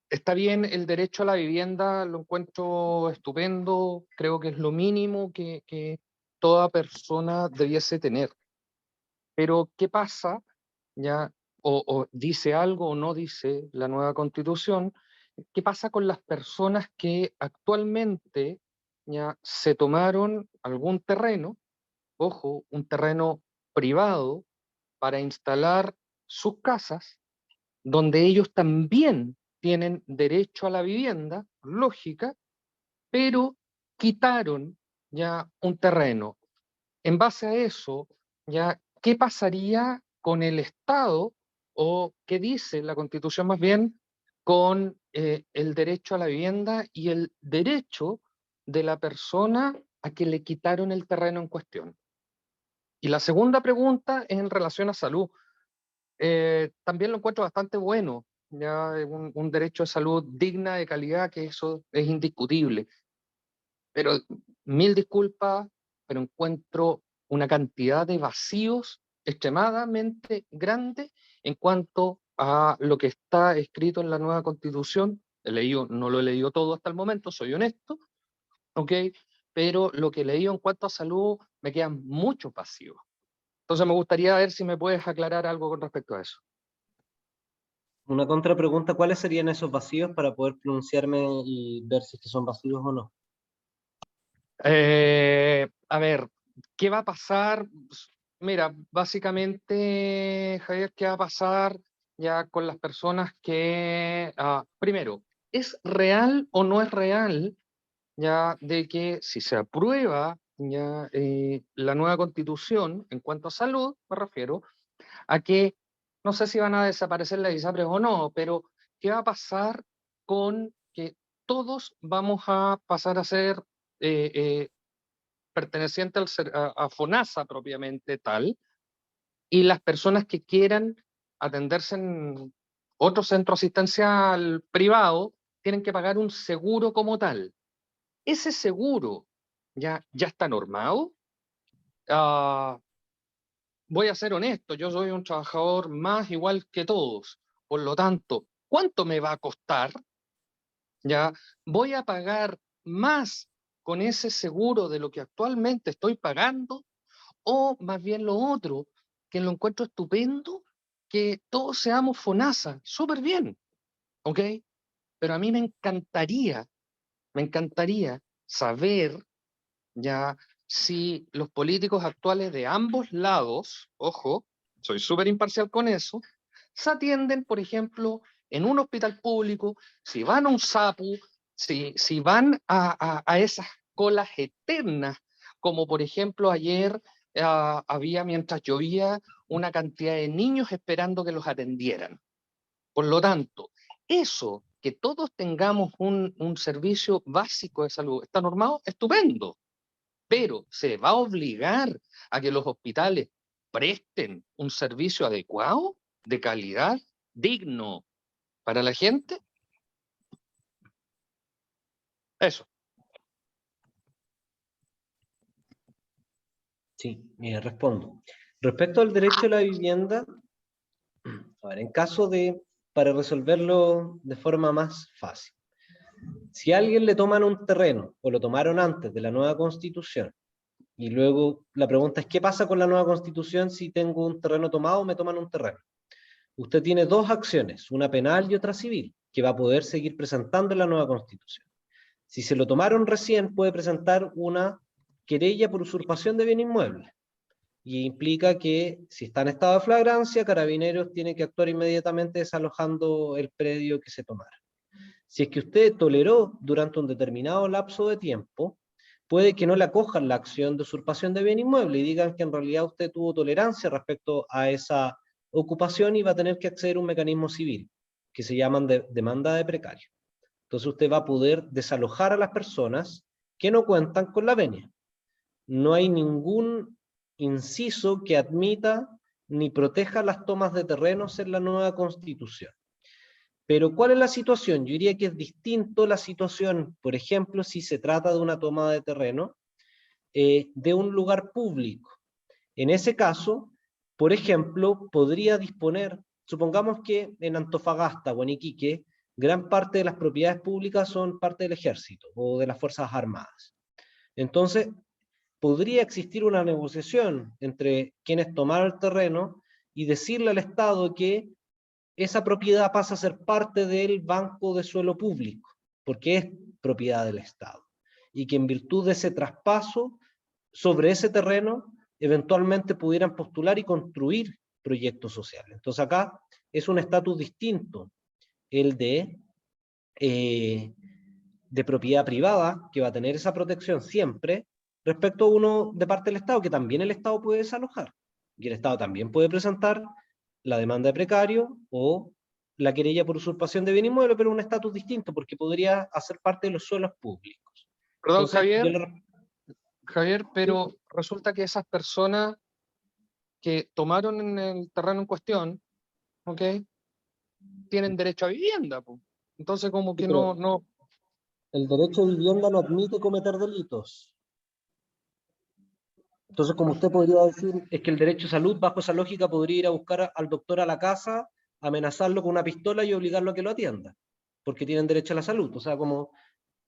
Está bien, el derecho a la vivienda lo encuentro estupendo, creo que es lo mínimo que toda persona debiese tener. Pero, ¿qué pasa? Ya, o dice algo o no dice la nueva Constitución, ¿qué pasa con las personas que actualmente ya se tomaron algún terreno, ojo, un terreno privado, para instalar sus casas, donde ellos también tienen derecho a la vivienda, lógica, pero quitaron ya un terreno? En base a eso, ya, ¿qué pasaría con el Estado, o qué dice la Constitución más bien, con el derecho a la vivienda y el derecho de la persona a que le quitaron el terreno en cuestión? Y la segunda pregunta es en relación a salud. también lo encuentro bastante bueno, ya un derecho de salud digna, de calidad, que eso es indiscutible. Pero mil disculpas, pero encuentro una cantidad de vacíos extremadamente grande en cuanto a lo que está escrito en la nueva Constitución. No lo he leído todo hasta el momento, soy honesto, ¿ok? Pero lo que he leído en cuanto a salud me quedan muchos vacíos. Entonces me gustaría ver si me puedes aclarar algo con respecto a eso. Una contrapregunta, ¿cuáles serían esos vacíos para poder pronunciarme y ver si es que son vacíos o no? A ver, ¿qué va a pasar? Mira, básicamente, Javier, ¿qué va a pasar ya con las personas que, primero, ¿es real o no es real ya de que si se aprueba ya la nueva constitución en cuanto a salud, me refiero, a que no sé si van a desaparecer las ISAPRES o no, pero ¿qué va a pasar con que todos vamos a pasar a ser perteneciente a FONASA propiamente tal, y las personas que quieran atenderse en otro centro asistencial privado tienen que pagar un seguro como tal? ¿Ese seguro ya está normado? Ah, Voy a ser honesto, yo soy un trabajador más igual que todos. Por lo tanto, ¿cuánto me va a costar? ¿Ya? ¿Voy a pagar más con ese seguro de lo que actualmente estoy pagando? O más bien lo otro, que lo encuentro estupendo, que todos seamos FONASA, súper bien, ¿ok? Pero a mí me encantaría saber ya si los políticos actuales de ambos lados, ojo, soy súper imparcial con eso, se atienden, por ejemplo, en un hospital público, si van a un SAPU, si van a esas colas eternas, como por ejemplo ayer había, mientras llovía, una cantidad de niños esperando que los atendieran. Por lo tanto, eso, que todos tengamos un servicio básico de salud, está normado, estupendo, pero se va a obligar a que los hospitales presten un servicio adecuado, de calidad, digno para la gente. Eso. Sí, respondo. Respecto al derecho a la vivienda, a ver, para resolverlo de forma más fácil, si a alguien le toman un terreno, o lo tomaron antes de la nueva constitución, y luego la pregunta es, ¿qué pasa con la nueva constitución si tengo un terreno tomado o me toman un terreno? Usted tiene dos acciones, una penal y otra civil, que va a poder seguir presentando en la nueva constitución. Si se lo tomaron recién, puede presentar una querella por usurpación de bien inmueble. Y implica que si está en estado de flagrancia, Carabineros tiene que actuar inmediatamente desalojando el predio que se tomara. Si es que usted toleró durante un determinado lapso de tiempo, puede que no le acojan la acción de usurpación de bien inmueble y digan que en realidad usted tuvo tolerancia respecto a esa ocupación y va a tener que acceder a un mecanismo civil, que se llaman demanda de precario. Entonces usted va a poder desalojar a las personas que no cuentan con la venia. No hay ningún inciso que admita ni proteja las tomas de terrenos en la nueva constitución. Pero ¿cuál es la situación? Yo diría que es distinto la situación, por ejemplo, si se trata de una toma de terreno de un lugar público. En ese caso, por ejemplo, podría disponer, supongamos que en Antofagasta o en Iquique, gran parte de las propiedades públicas son parte del ejército o de las Fuerzas Armadas. Entonces, podría existir una negociación entre quienes tomaron el terreno y decirle al Estado que esa propiedad pasa a ser parte del banco de suelo público, porque es propiedad del Estado. Y que en virtud de ese traspaso, sobre ese terreno, eventualmente pudieran postular y construir proyectos sociales. Entonces acá es un estatus distinto, el de propiedad privada, que va a tener esa protección siempre, respecto a uno de parte del Estado, que también el Estado puede desalojar. Y el Estado también puede presentar la demanda de precario o la querella por usurpación de bien inmueble, pero un estatus distinto, porque podría hacer parte de los suelos públicos. Perdón, Entonces, Javier, pero resulta que esas personas que tomaron en el terreno en cuestión ¿ok? Tienen derecho a vivienda, po. Entonces como que Sí, pero no, el derecho a vivienda no admite cometer delitos. Entonces, como usted podría decir, es que el derecho a salud, bajo esa lógica, podría ir a buscar al doctor a la casa, amenazarlo con una pistola y obligarlo a que lo atienda, porque tienen derecho a la salud. O sea, como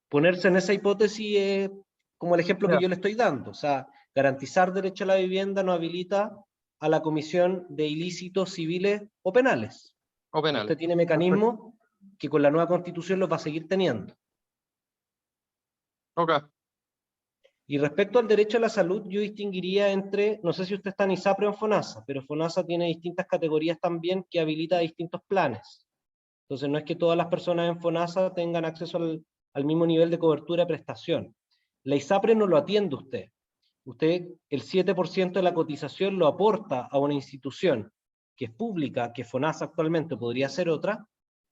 ponerse en esa hipótesis es como el ejemplo que ya, yo le estoy dando. O sea, garantizar derecho a la vivienda no habilita a la comisión de ilícitos civiles o penales. o penal. Usted tiene Perfecto. mecanismos que con la nueva constitución los va a seguir teniendo. Ok. Y respecto al derecho a la salud, yo distinguiría entre, no sé si usted está en ISAPRE o en FONASA, pero FONASA tiene distintas categorías también que habilita distintos planes. Entonces no es que todas las personas en FONASA tengan acceso al mismo nivel de cobertura de prestación. La ISAPRE no lo atiende usted. Usted, el 7% de la cotización lo aporta a una institución que es pública, que FONASA actualmente podría ser otra,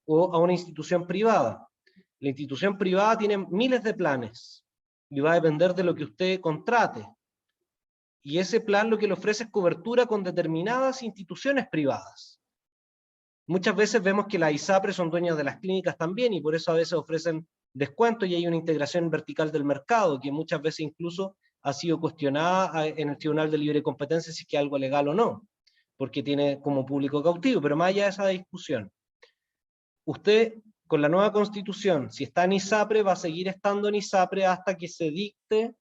o a una institución privada. La institución privada tiene miles de planes y va a depender de lo que usted contrate. Y ese plan lo que le ofrece es cobertura con determinadas instituciones privadas. Muchas veces vemos que las ISAPRE son dueñas de las clínicas también y por eso a veces ofrecen descuentos y hay una integración vertical del mercado que muchas veces incluso ha sido cuestionada en el Tribunal de Libre Competencia si es que es algo legal o no, porque tiene como público cautivo, pero más allá de esa discusión. Usted, con la nueva constitución, si está en ISAPRE, va a seguir estando en ISAPRE hasta que se dicte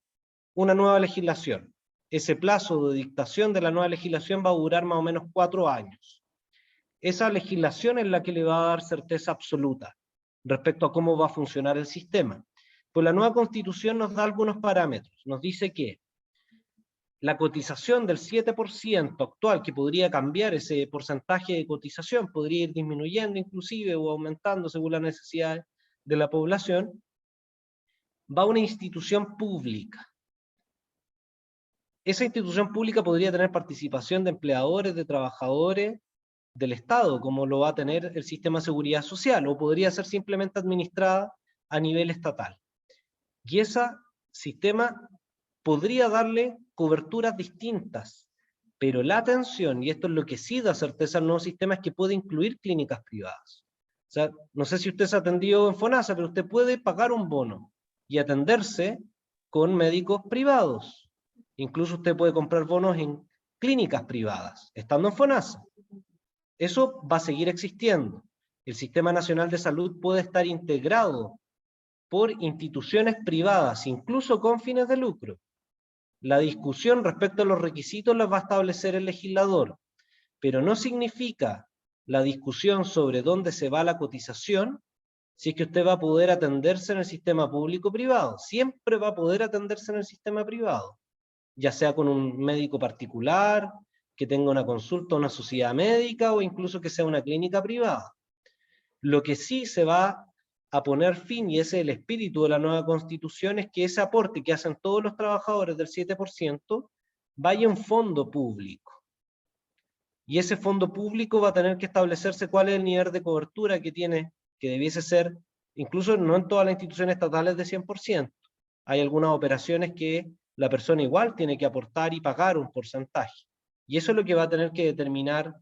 una nueva legislación. Ese plazo de dictación de la nueva legislación va a durar más o menos 4 años. Esa legislación es la que le va a dar certeza absoluta respecto a cómo va a funcionar el sistema. Pues la nueva constitución nos da algunos parámetros. Nos dice que la cotización del 7% actual, que podría cambiar ese porcentaje de cotización, podría ir disminuyendo inclusive o aumentando según las necesidades de la población, va a una institución pública. Esa institución pública podría tener participación de empleadores, de trabajadores del Estado, como lo va a tener el sistema de seguridad social, o podría ser simplemente administrada a nivel estatal. Y ese sistema podría darle coberturas distintas, pero la atención, y esto es lo que sí da certeza al nuevo sistema, es que puede incluir clínicas privadas. O sea, no sé si usted se ha atendido en FONASA, pero usted puede pagar un bono y atenderse con médicos privados. Incluso usted puede comprar bonos en clínicas privadas, estando en FONASA. Eso va a seguir existiendo. El Sistema Nacional de Salud puede estar integrado por instituciones privadas, incluso con fines de lucro. La discusión respecto a los requisitos las va a establecer el legislador, pero no significa la discusión sobre dónde se va la cotización si es que usted va a poder atenderse en el sistema público-privado. Siempre va a poder atenderse en el sistema privado, ya sea con un médico particular, que tenga una consulta a una sociedad médica o incluso que sea una clínica privada. Lo que sí se va a poner fin, y ese es el espíritu de la nueva constitución, es que ese aporte que hacen todos los trabajadores del 7% vaya a un fondo público. Y ese fondo público va a tener que establecerse cuál es el nivel de cobertura que tiene, que debiese ser, incluso no en todas las instituciones estatales de 100%. Hay algunas operaciones que la persona igual tiene que aportar y pagar un porcentaje. Y eso es lo que va a tener que determinar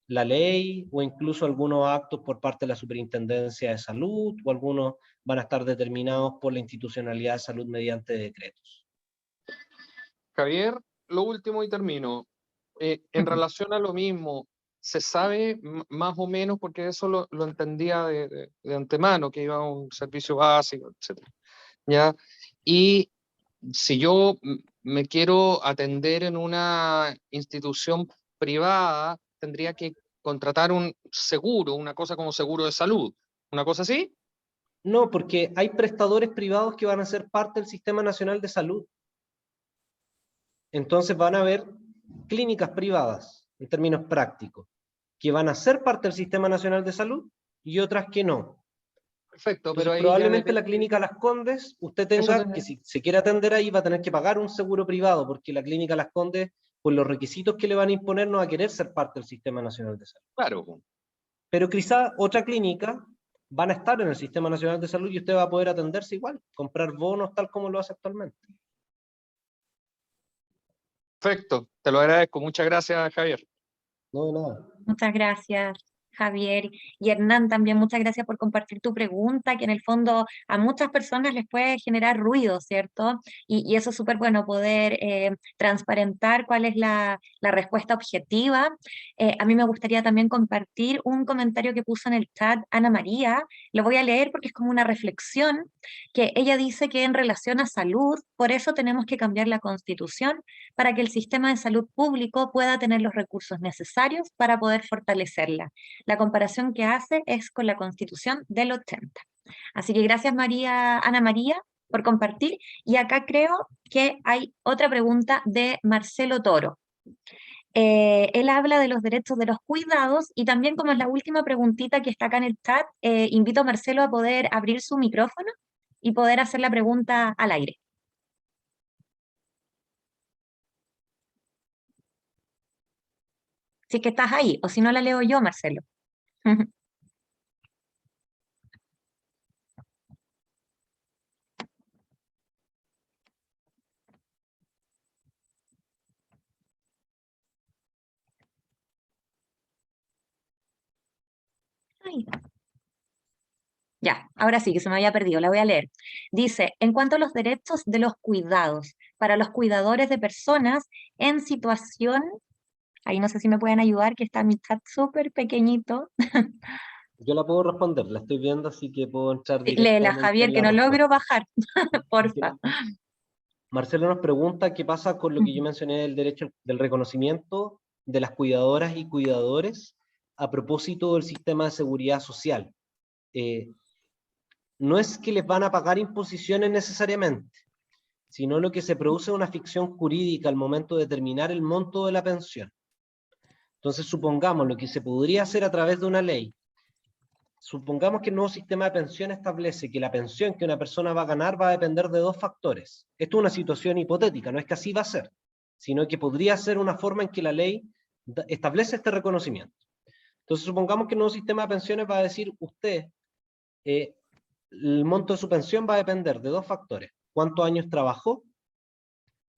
la ley o incluso algunos actos por parte de la Superintendencia de Salud o algunos van a estar determinados por la institucionalidad de salud mediante decretos. Javier, lo último y termino. En relación a lo mismo, se sabe más o menos, porque eso lo entendía de antemano, que iba a un servicio básico, etc. ¿Ya? Y si yo me quiero atender en una institución privada, tendría que contratar un seguro, una cosa como seguro de salud, una cosa así. No, porque hay prestadores privados que van a ser parte del Sistema Nacional de Salud. Entonces van a haber clínicas privadas, en términos prácticos, que van a ser parte del Sistema Nacional de Salud y otras que no. Perfecto, pero Entonces ahí ya probablemente la depende. clínica Las Condes, usted Eso tenga, que si se quiere atender ahí, va a tener que pagar un seguro privado, porque la clínica Las Condes, por los requisitos que le van a imponer, no va a querer ser parte del Sistema Nacional de Salud. claro. Pero quizá otra clínica van a estar en el Sistema Nacional de Salud y usted va a poder atenderse igual, comprar bonos tal como lo hace actualmente. Perfecto, te lo agradezco. Muchas gracias, Javier. No de nada. Muchas gracias. Javier y Hernán, también muchas gracias por compartir tu pregunta, que en el fondo a muchas personas les puede generar ruido, ¿cierto? Y eso es súper bueno, poder transparentar cuál es la respuesta objetiva. A mí me gustaría también compartir un comentario que puso en el chat Ana María, lo voy a leer porque es como una reflexión, que ella dice que en relación a salud, por eso tenemos que cambiar la Constitución para que el sistema de salud público pueda tener los recursos necesarios para poder fortalecerla. La comparación que hace es con la Constitución del 80. Así que gracias María, Ana María, por compartir. Y acá creo que hay otra pregunta de Marcelo Toro. Él habla de los derechos de los cuidados y también como es la última preguntita que está acá en el chat, invito a Marcelo a poder abrir su micrófono y poder hacer la pregunta al aire. Si es que estás ahí, o si no la leo yo, Marcelo. Ay. Ya, ahora sí, que se me había perdido, la voy a leer. Dice, en cuanto a los derechos de los cuidados, para los cuidadores de personas en situación, ahí no sé si me pueden ayudar, que está mi chat súper pequeñito. Yo la puedo responder, la estoy viendo, así que puedo entrar Léela, directamente Javier, en que la no respuesta. logro bajar, porfa. Marcelo nos pregunta qué pasa con lo que yo mencioné del derecho del reconocimiento de las cuidadoras y cuidadores a propósito del sistema de seguridad social. No es que les van a pagar imposiciones necesariamente, sino lo que se produce es una ficción jurídica al momento de determinar el monto de la pensión. Entonces, supongamos lo que se podría hacer a través de una ley. Supongamos que el nuevo sistema de pensión establece que la pensión que una persona va a ganar va a depender de dos factores. Esto es una situación hipotética, no es que así va a ser, sino que podría ser una forma en que la ley establece este reconocimiento. Entonces, supongamos que el nuevo sistema de pensiones va a decir, usted, el monto de su pensión va a depender de dos factores: cuántos años trabajó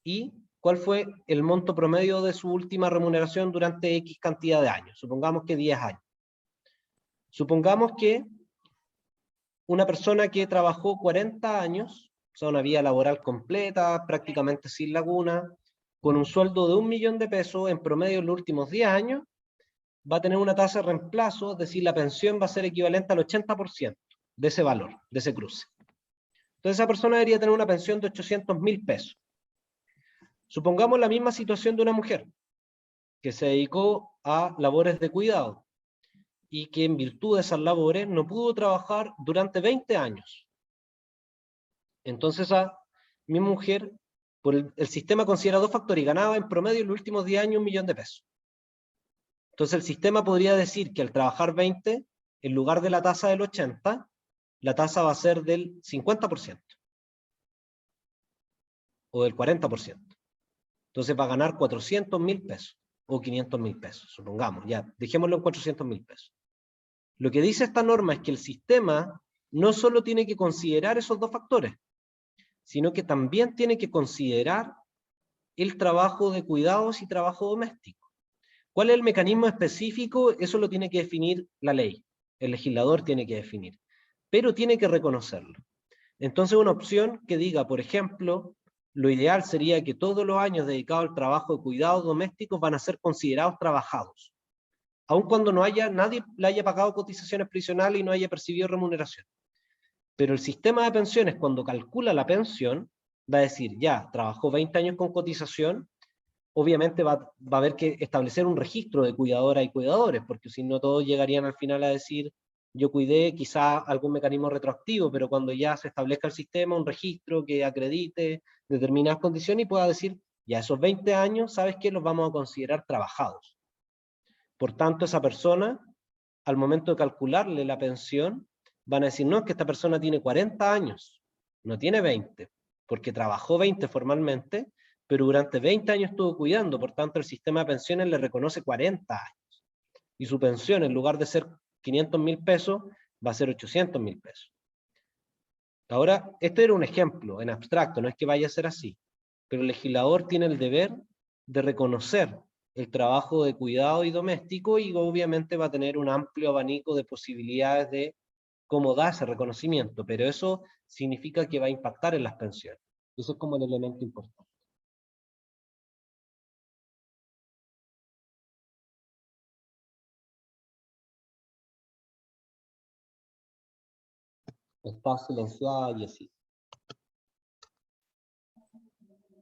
y cuál fue el monto promedio de su última remuneración durante X cantidad de años. Supongamos que 10 años. Supongamos que una persona que trabajó 40 años, o sea, una vida laboral completa, prácticamente sin laguna, con un sueldo de 1 millón de pesos en promedio en los últimos 10 años, va a tener una tasa de reemplazo, es decir, la pensión va a ser equivalente al 80% de ese valor, de ese cruce. Entonces esa persona debería tener una pensión de 800.000 pesos. Supongamos la misma situación de una mujer que se dedicó a labores de cuidado y que en virtud de esas labores no pudo trabajar durante 20 años. Entonces a mi mujer, por el sistema considera dos factores y ganaba en promedio en los últimos 10 años 1 millón de pesos. Entonces el sistema podría decir que al trabajar 20, en lugar de la tasa del 80, la tasa va a ser del 50% o del 40%. Entonces va a ganar 400.000 pesos o 500.000 pesos, supongamos, ya, dejémoslo en 400.000 pesos. Lo que dice esta norma es que el sistema no solo tiene que considerar esos dos factores, sino que también tiene que considerar el trabajo de cuidados y trabajo doméstico. ¿Cuál es el mecanismo específico? Eso lo tiene que definir la ley. El legislador tiene que definir, pero tiene que reconocerlo. Entonces una opción que diga, por ejemplo, lo ideal sería que todos los años dedicados al trabajo de cuidados domésticos van a ser considerados trabajados, aun cuando nadie le haya pagado cotizaciones previsionales y no haya percibido remuneración. Pero el sistema de pensiones, cuando calcula la pensión, va a decir, ya, trabajó 20 años con cotización, obviamente va a haber que establecer un registro de cuidadoras y cuidadores, porque si no todos llegarían al final a decir, yo cuidé, quizá algún mecanismo retroactivo, pero cuando ya se establezca el sistema, un registro que acredite determinadas condiciones y pueda decir, ya esos 20 años, ¿sabes qué? Los vamos a considerar trabajados. Por tanto, esa persona, al momento de calcularle la pensión, van a decir, no, es que esta persona tiene 40 años, no tiene 20, porque trabajó 20 formalmente, pero durante 20 años estuvo cuidando, por tanto el sistema de pensiones le reconoce 40 años. Y su pensión, en lugar de ser 500.000 pesos, va a ser 800.000 pesos. Ahora, este era un ejemplo en abstracto, no es que vaya a ser así, pero el legislador tiene el deber de reconocer el trabajo de cuidado y doméstico, y obviamente va a tener un amplio abanico de posibilidades de cómo da ese reconocimiento, pero eso significa que va a impactar en las pensiones. Eso es como el elemento importante. Está silenciada y así.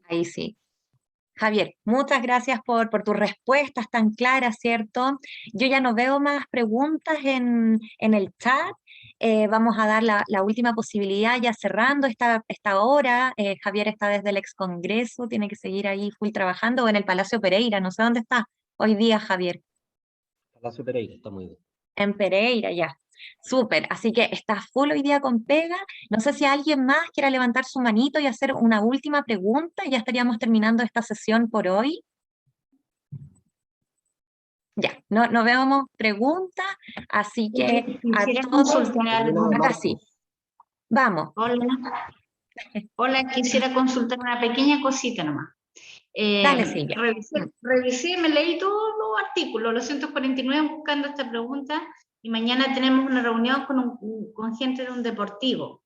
Ahí sí. Javier, muchas gracias por tus respuestas tan claras, ¿cierto? Yo ya no veo más preguntas en el chat. Vamos a dar la última posibilidad ya cerrando esta hora. Javier está desde el ex Congreso, tiene que seguir ahí full trabajando o en el Palacio Pereira, no sé dónde está hoy día, Javier. Palacio Pereira, está muy bien. En Pereira, ya. Súper, así que está full hoy día con pega. No sé si alguien más quiera levantar su manito y hacer una última pregunta y ya estaríamos terminando esta sesión por hoy. Ya, no vemos preguntas, así que a Quisiera todos, consultar. acá sí, vamos. Hola, quisiera consultar una pequeña cosita nomás. Dale, Silvia. Revisé, me leí todos los artículos, los 149 buscando esta pregunta, y mañana tenemos una reunión con gente de un deportivo.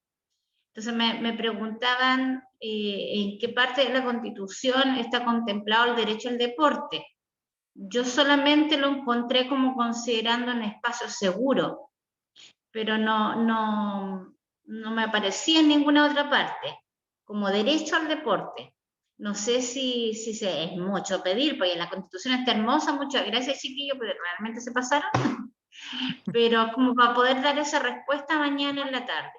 Entonces me preguntaban en qué parte de la Constitución está contemplado el derecho al deporte. Yo solamente lo encontré como considerando un espacio seguro, pero no me aparecía en ninguna otra parte, como derecho al deporte. No sé si es mucho pedir, porque la Constitución está hermosa, muchas gracias, chiquillos, pero realmente se pasaron, pero como para poder dar esa respuesta mañana en la tarde.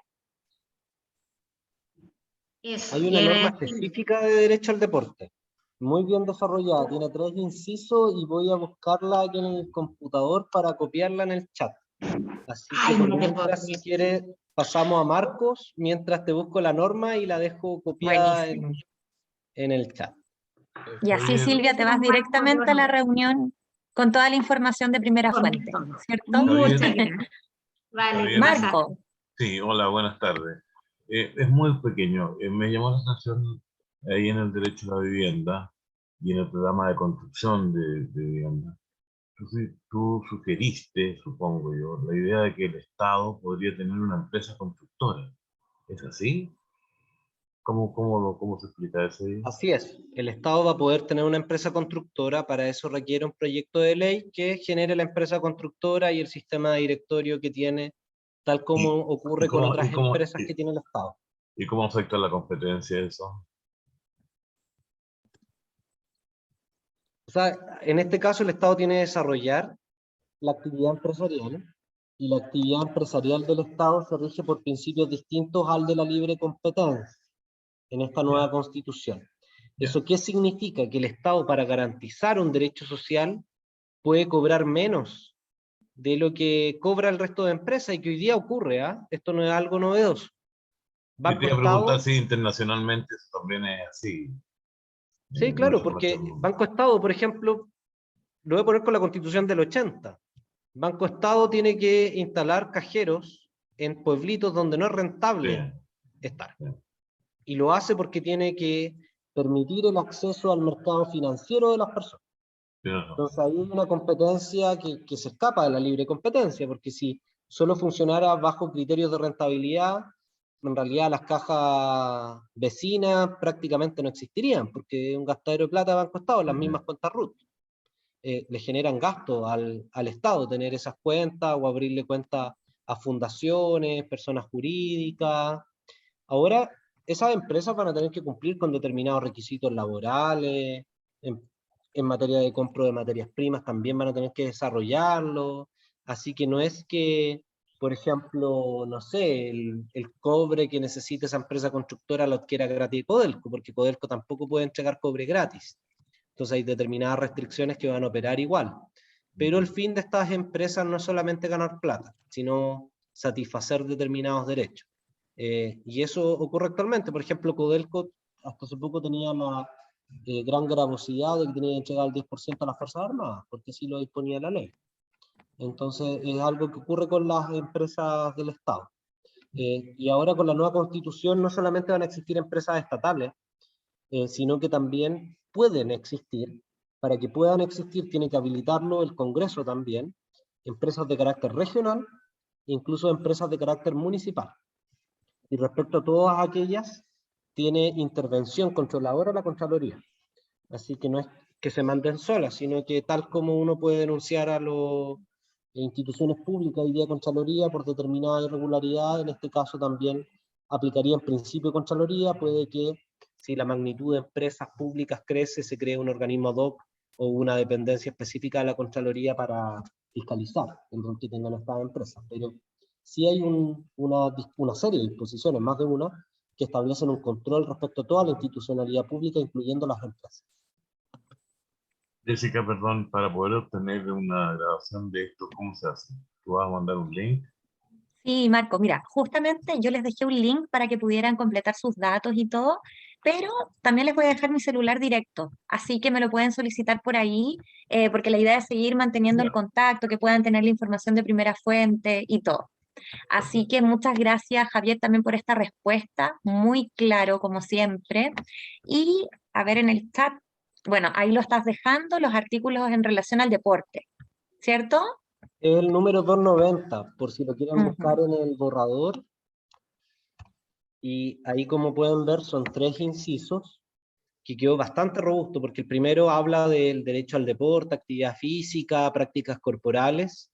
Eso. Hay una norma específica de derecho al deporte, muy bien desarrollada, tiene 3 incisos y voy a buscarla aquí en el computador para copiarla en el chat. Así que por mientras, si quieres, pasamos a Marcos, mientras te busco la norma y la dejo copiada en el chat. Y así, Silvia, te vas directamente a la reunión con toda la información de primera fuente, ¿cierto? Muchas gracias. Vale, Marco. Sí, hola, buenas tardes. Es muy pequeño. Me llamó la atención ahí en el derecho a la vivienda y en el programa de construcción de vivienda. Tú sugeriste, supongo yo, la idea de que el Estado podría tener una empresa constructora. ¿Es así? ¿Cómo se explica eso? Así es, el Estado va a poder tener una empresa constructora, para eso requiere un proyecto de ley que genere la empresa constructora y el sistema de directorio que tiene, tal como ocurre con otras empresas que tiene el Estado. ¿Y cómo afecta la competencia eso? O sea, en este caso el Estado tiene que desarrollar la actividad empresarial, y la actividad empresarial del Estado se rige por principios distintos al de la libre competencia en esta nueva Constitución. ¿Eso qué significa? Que el Estado, para garantizar un derecho social, puede cobrar menos de lo que cobra el resto de empresas, y que hoy día ocurre, ¿ah? Esto no es algo novedoso. Yo te iba a preguntar si internacionalmente eso también es así. Sí, claro, porque Banco Estado, por ejemplo, lo voy a poner con la Constitución del 80. Banco Estado tiene que instalar cajeros en pueblitos donde no es rentable estar. Y lo hace porque tiene que permitir el acceso al mercado financiero de las personas. Entonces ahí hay una competencia que se escapa de la libre competencia, porque si solo funcionara bajo criterios de rentabilidad, en realidad las cajas vecinas prácticamente no existirían, porque es un gastadero de plata de Banco Estado, las mismas cuentas RUT. Le generan gasto al Estado tener esas cuentas, o abrirle cuentas a fundaciones, personas jurídicas. Ahora, esas empresas van a tener que cumplir con determinados requisitos laborales, en materia de compra de materias primas también van a tener que desarrollarlo, así que no es que, por ejemplo, no sé, el cobre que necesita esa empresa constructora lo adquiera gratis Codelco, porque Codelco tampoco puede entregar cobre gratis. Entonces hay determinadas restricciones que van a operar igual. Pero el fin de estas empresas no es solamente ganar plata, sino satisfacer determinados derechos. Y eso ocurre actualmente. Por ejemplo, Codelco hasta hace poco tenía la gran gravosidad de que tenía que entregar el 10% a las Fuerzas Armadas, porque así lo disponía la ley. Entonces es algo que ocurre con las empresas del Estado. Y ahora con la nueva Constitución no solamente van a existir empresas estatales, sino que también pueden existir para que puedan existir tiene que habilitarlo el Congreso también, empresas de carácter regional, incluso empresas de carácter municipal. Y respecto a todas aquellas, tiene intervención controladora la Contraloría. Así que no es que se manden solas, sino que tal como uno puede denunciar a las instituciones públicas y vía Contraloría por determinada irregularidad, en este caso también aplicaría en principio Contraloría. Puede que si la magnitud de empresas públicas crece, se cree un organismo ad hoc o una dependencia específica de la Contraloría para fiscalizar el rol que tengan estas empresas. Pero sí hay una serie de disposiciones, más de una, que establecen un control respecto a toda la institucionalidad pública, incluyendo las empresas. Jessica, perdón, para poder obtener una grabación de esto, ¿cómo se hace? ¿Tú vas a mandar un link? Sí, Marco, mira, justamente yo les dejé un link para que pudieran completar sus datos y todo, pero también les voy a dejar mi celular directo, así que me lo pueden solicitar por ahí, porque la idea es seguir manteniendo el Ya. contacto, que puedan tener la información de primera fuente y todo. Así que muchas gracias, Javier, también por esta respuesta, muy claro como siempre. Y a ver en el chat, bueno, ahí lo estás dejando, los artículos en relación al deporte, ¿cierto? Es el número 290, por si lo quieren buscar Ujú. en el borrador. Y ahí, como pueden ver, son 3 incisos, que quedó bastante robusto, porque el primero habla del derecho al deporte, actividad física, prácticas corporales.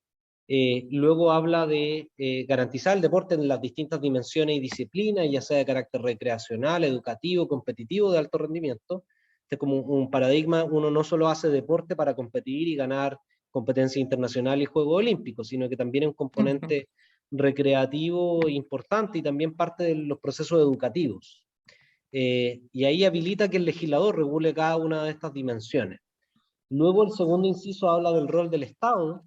Luego habla de garantizar el deporte en las distintas dimensiones y disciplinas, ya sea de carácter recreacional, educativo, competitivo, de alto rendimiento. Este es como un paradigma: uno no solo hace deporte para competir y ganar competencia internacional y Juegos Olímpicos, sino que también es un componente recreativo importante y también parte de los procesos educativos. Y ahí habilita que el legislador regule cada una de estas dimensiones. Luego el segundo inciso habla del rol del Estado,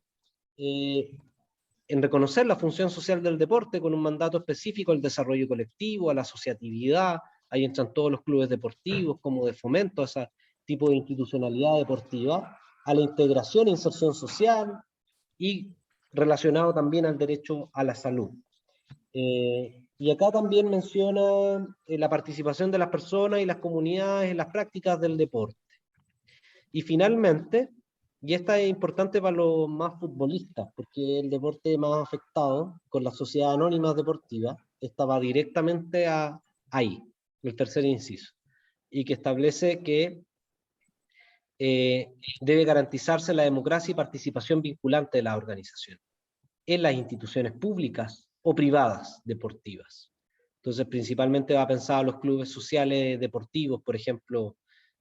en reconocer la función social del deporte con un mandato específico al desarrollo colectivo, a la asociatividad. Ahí entran todos los clubes deportivos como de fomento a ese tipo de institucionalidad deportiva, a la integración e inserción social y relacionado también al derecho a la salud. Y acá también menciona la participación de las personas y las comunidades en las prácticas del deporte. Y finalmente, y esta es importante para los más futbolistas, porque el deporte más afectado con las sociedades anónimas deportivas, esta va directamente ahí, el tercer inciso, y que establece que debe garantizarse la democracia y participación vinculante de las organizaciones en las instituciones públicas o privadas deportivas. Entonces, principalmente va pensado a los clubes sociales deportivos, por ejemplo,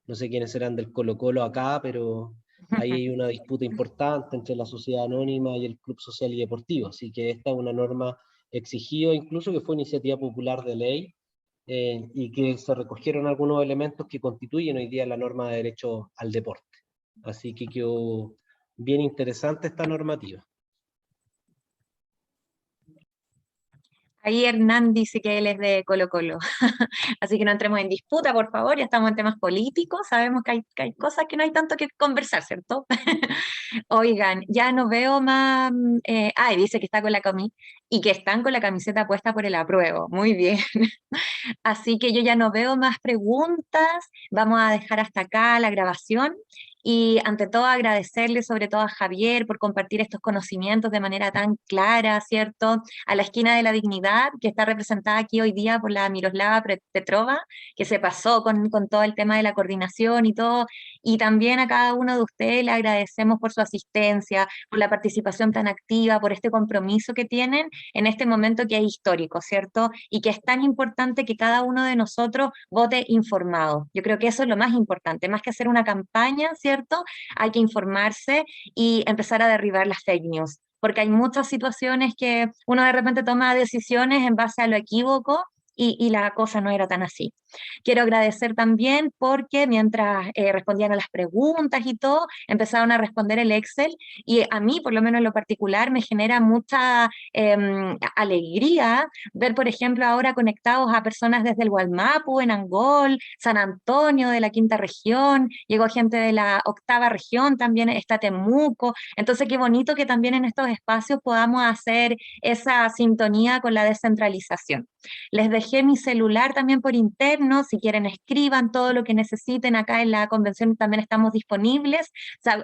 no sé quiénes serán del Colo-Colo acá, pero ahí hay una disputa importante entre la sociedad anónima y el club social y deportivo, así que esta es una norma exigida, incluso que fue iniciativa popular de ley, y que se recogieron algunos elementos que constituyen hoy día la norma de derecho al deporte. Así que quedó bien interesante esta normativa. Ahí Hernán dice que él es de Colo Colo, así que no entremos en disputa, por favor, ya estamos en temas políticos, sabemos que hay cosas que no hay tanto que conversar, ¿cierto? Oigan, ya no veo más, y dice que está con y que están con la camiseta puesta por el apruebo, muy bien. Así que yo ya no veo más preguntas, vamos a dejar hasta acá la grabación. Y ante todo agradecerle sobre todo a Javier por compartir estos conocimientos de manera tan clara, ¿cierto? A la Esquina de la Dignidad, que está representada aquí hoy día por la Miroslava Petrova, que se pasó con todo el tema de la coordinación y todo. Y también a cada uno de ustedes le agradecemos por su asistencia, por la participación tan activa, por este compromiso que tienen en este momento que es histórico, ¿cierto? Y que es tan importante que cada uno de nosotros vote informado. Yo creo que eso es lo más importante, más que hacer una campaña, ¿cierto? Hay que informarse y empezar a derribar las fake news, porque hay muchas situaciones que uno de repente toma decisiones en base a lo equívoco y la cosa no era tan así. Quiero agradecer también porque mientras respondían a las preguntas y todo, empezaron a responder el Excel y a mí, por lo menos en lo particular, me genera mucha alegría ver, por ejemplo, ahora conectados a personas desde el Gualmapu, en Angol, San Antonio, de la quinta región, llegó gente de la octava región, también está Temuco. Entonces, qué bonito que también en estos espacios podamos hacer esa sintonía con la descentralización. Les dejé dejé mi celular también por interno, si quieren escriban todo lo que necesiten, acá en la convención también estamos disponibles.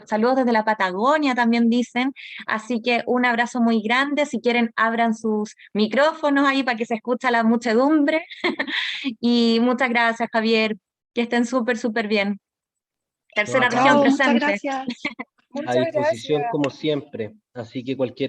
Saludos desde la Patagonia también dicen, así que un abrazo muy grande, si quieren abran sus micrófonos ahí para que se escuche la muchedumbre. Y muchas gracias, Javier, que estén súper bien. Tercera acá región No, muchas presente. gracias. a Muchas disposición gracias. como siempre, así que cualquier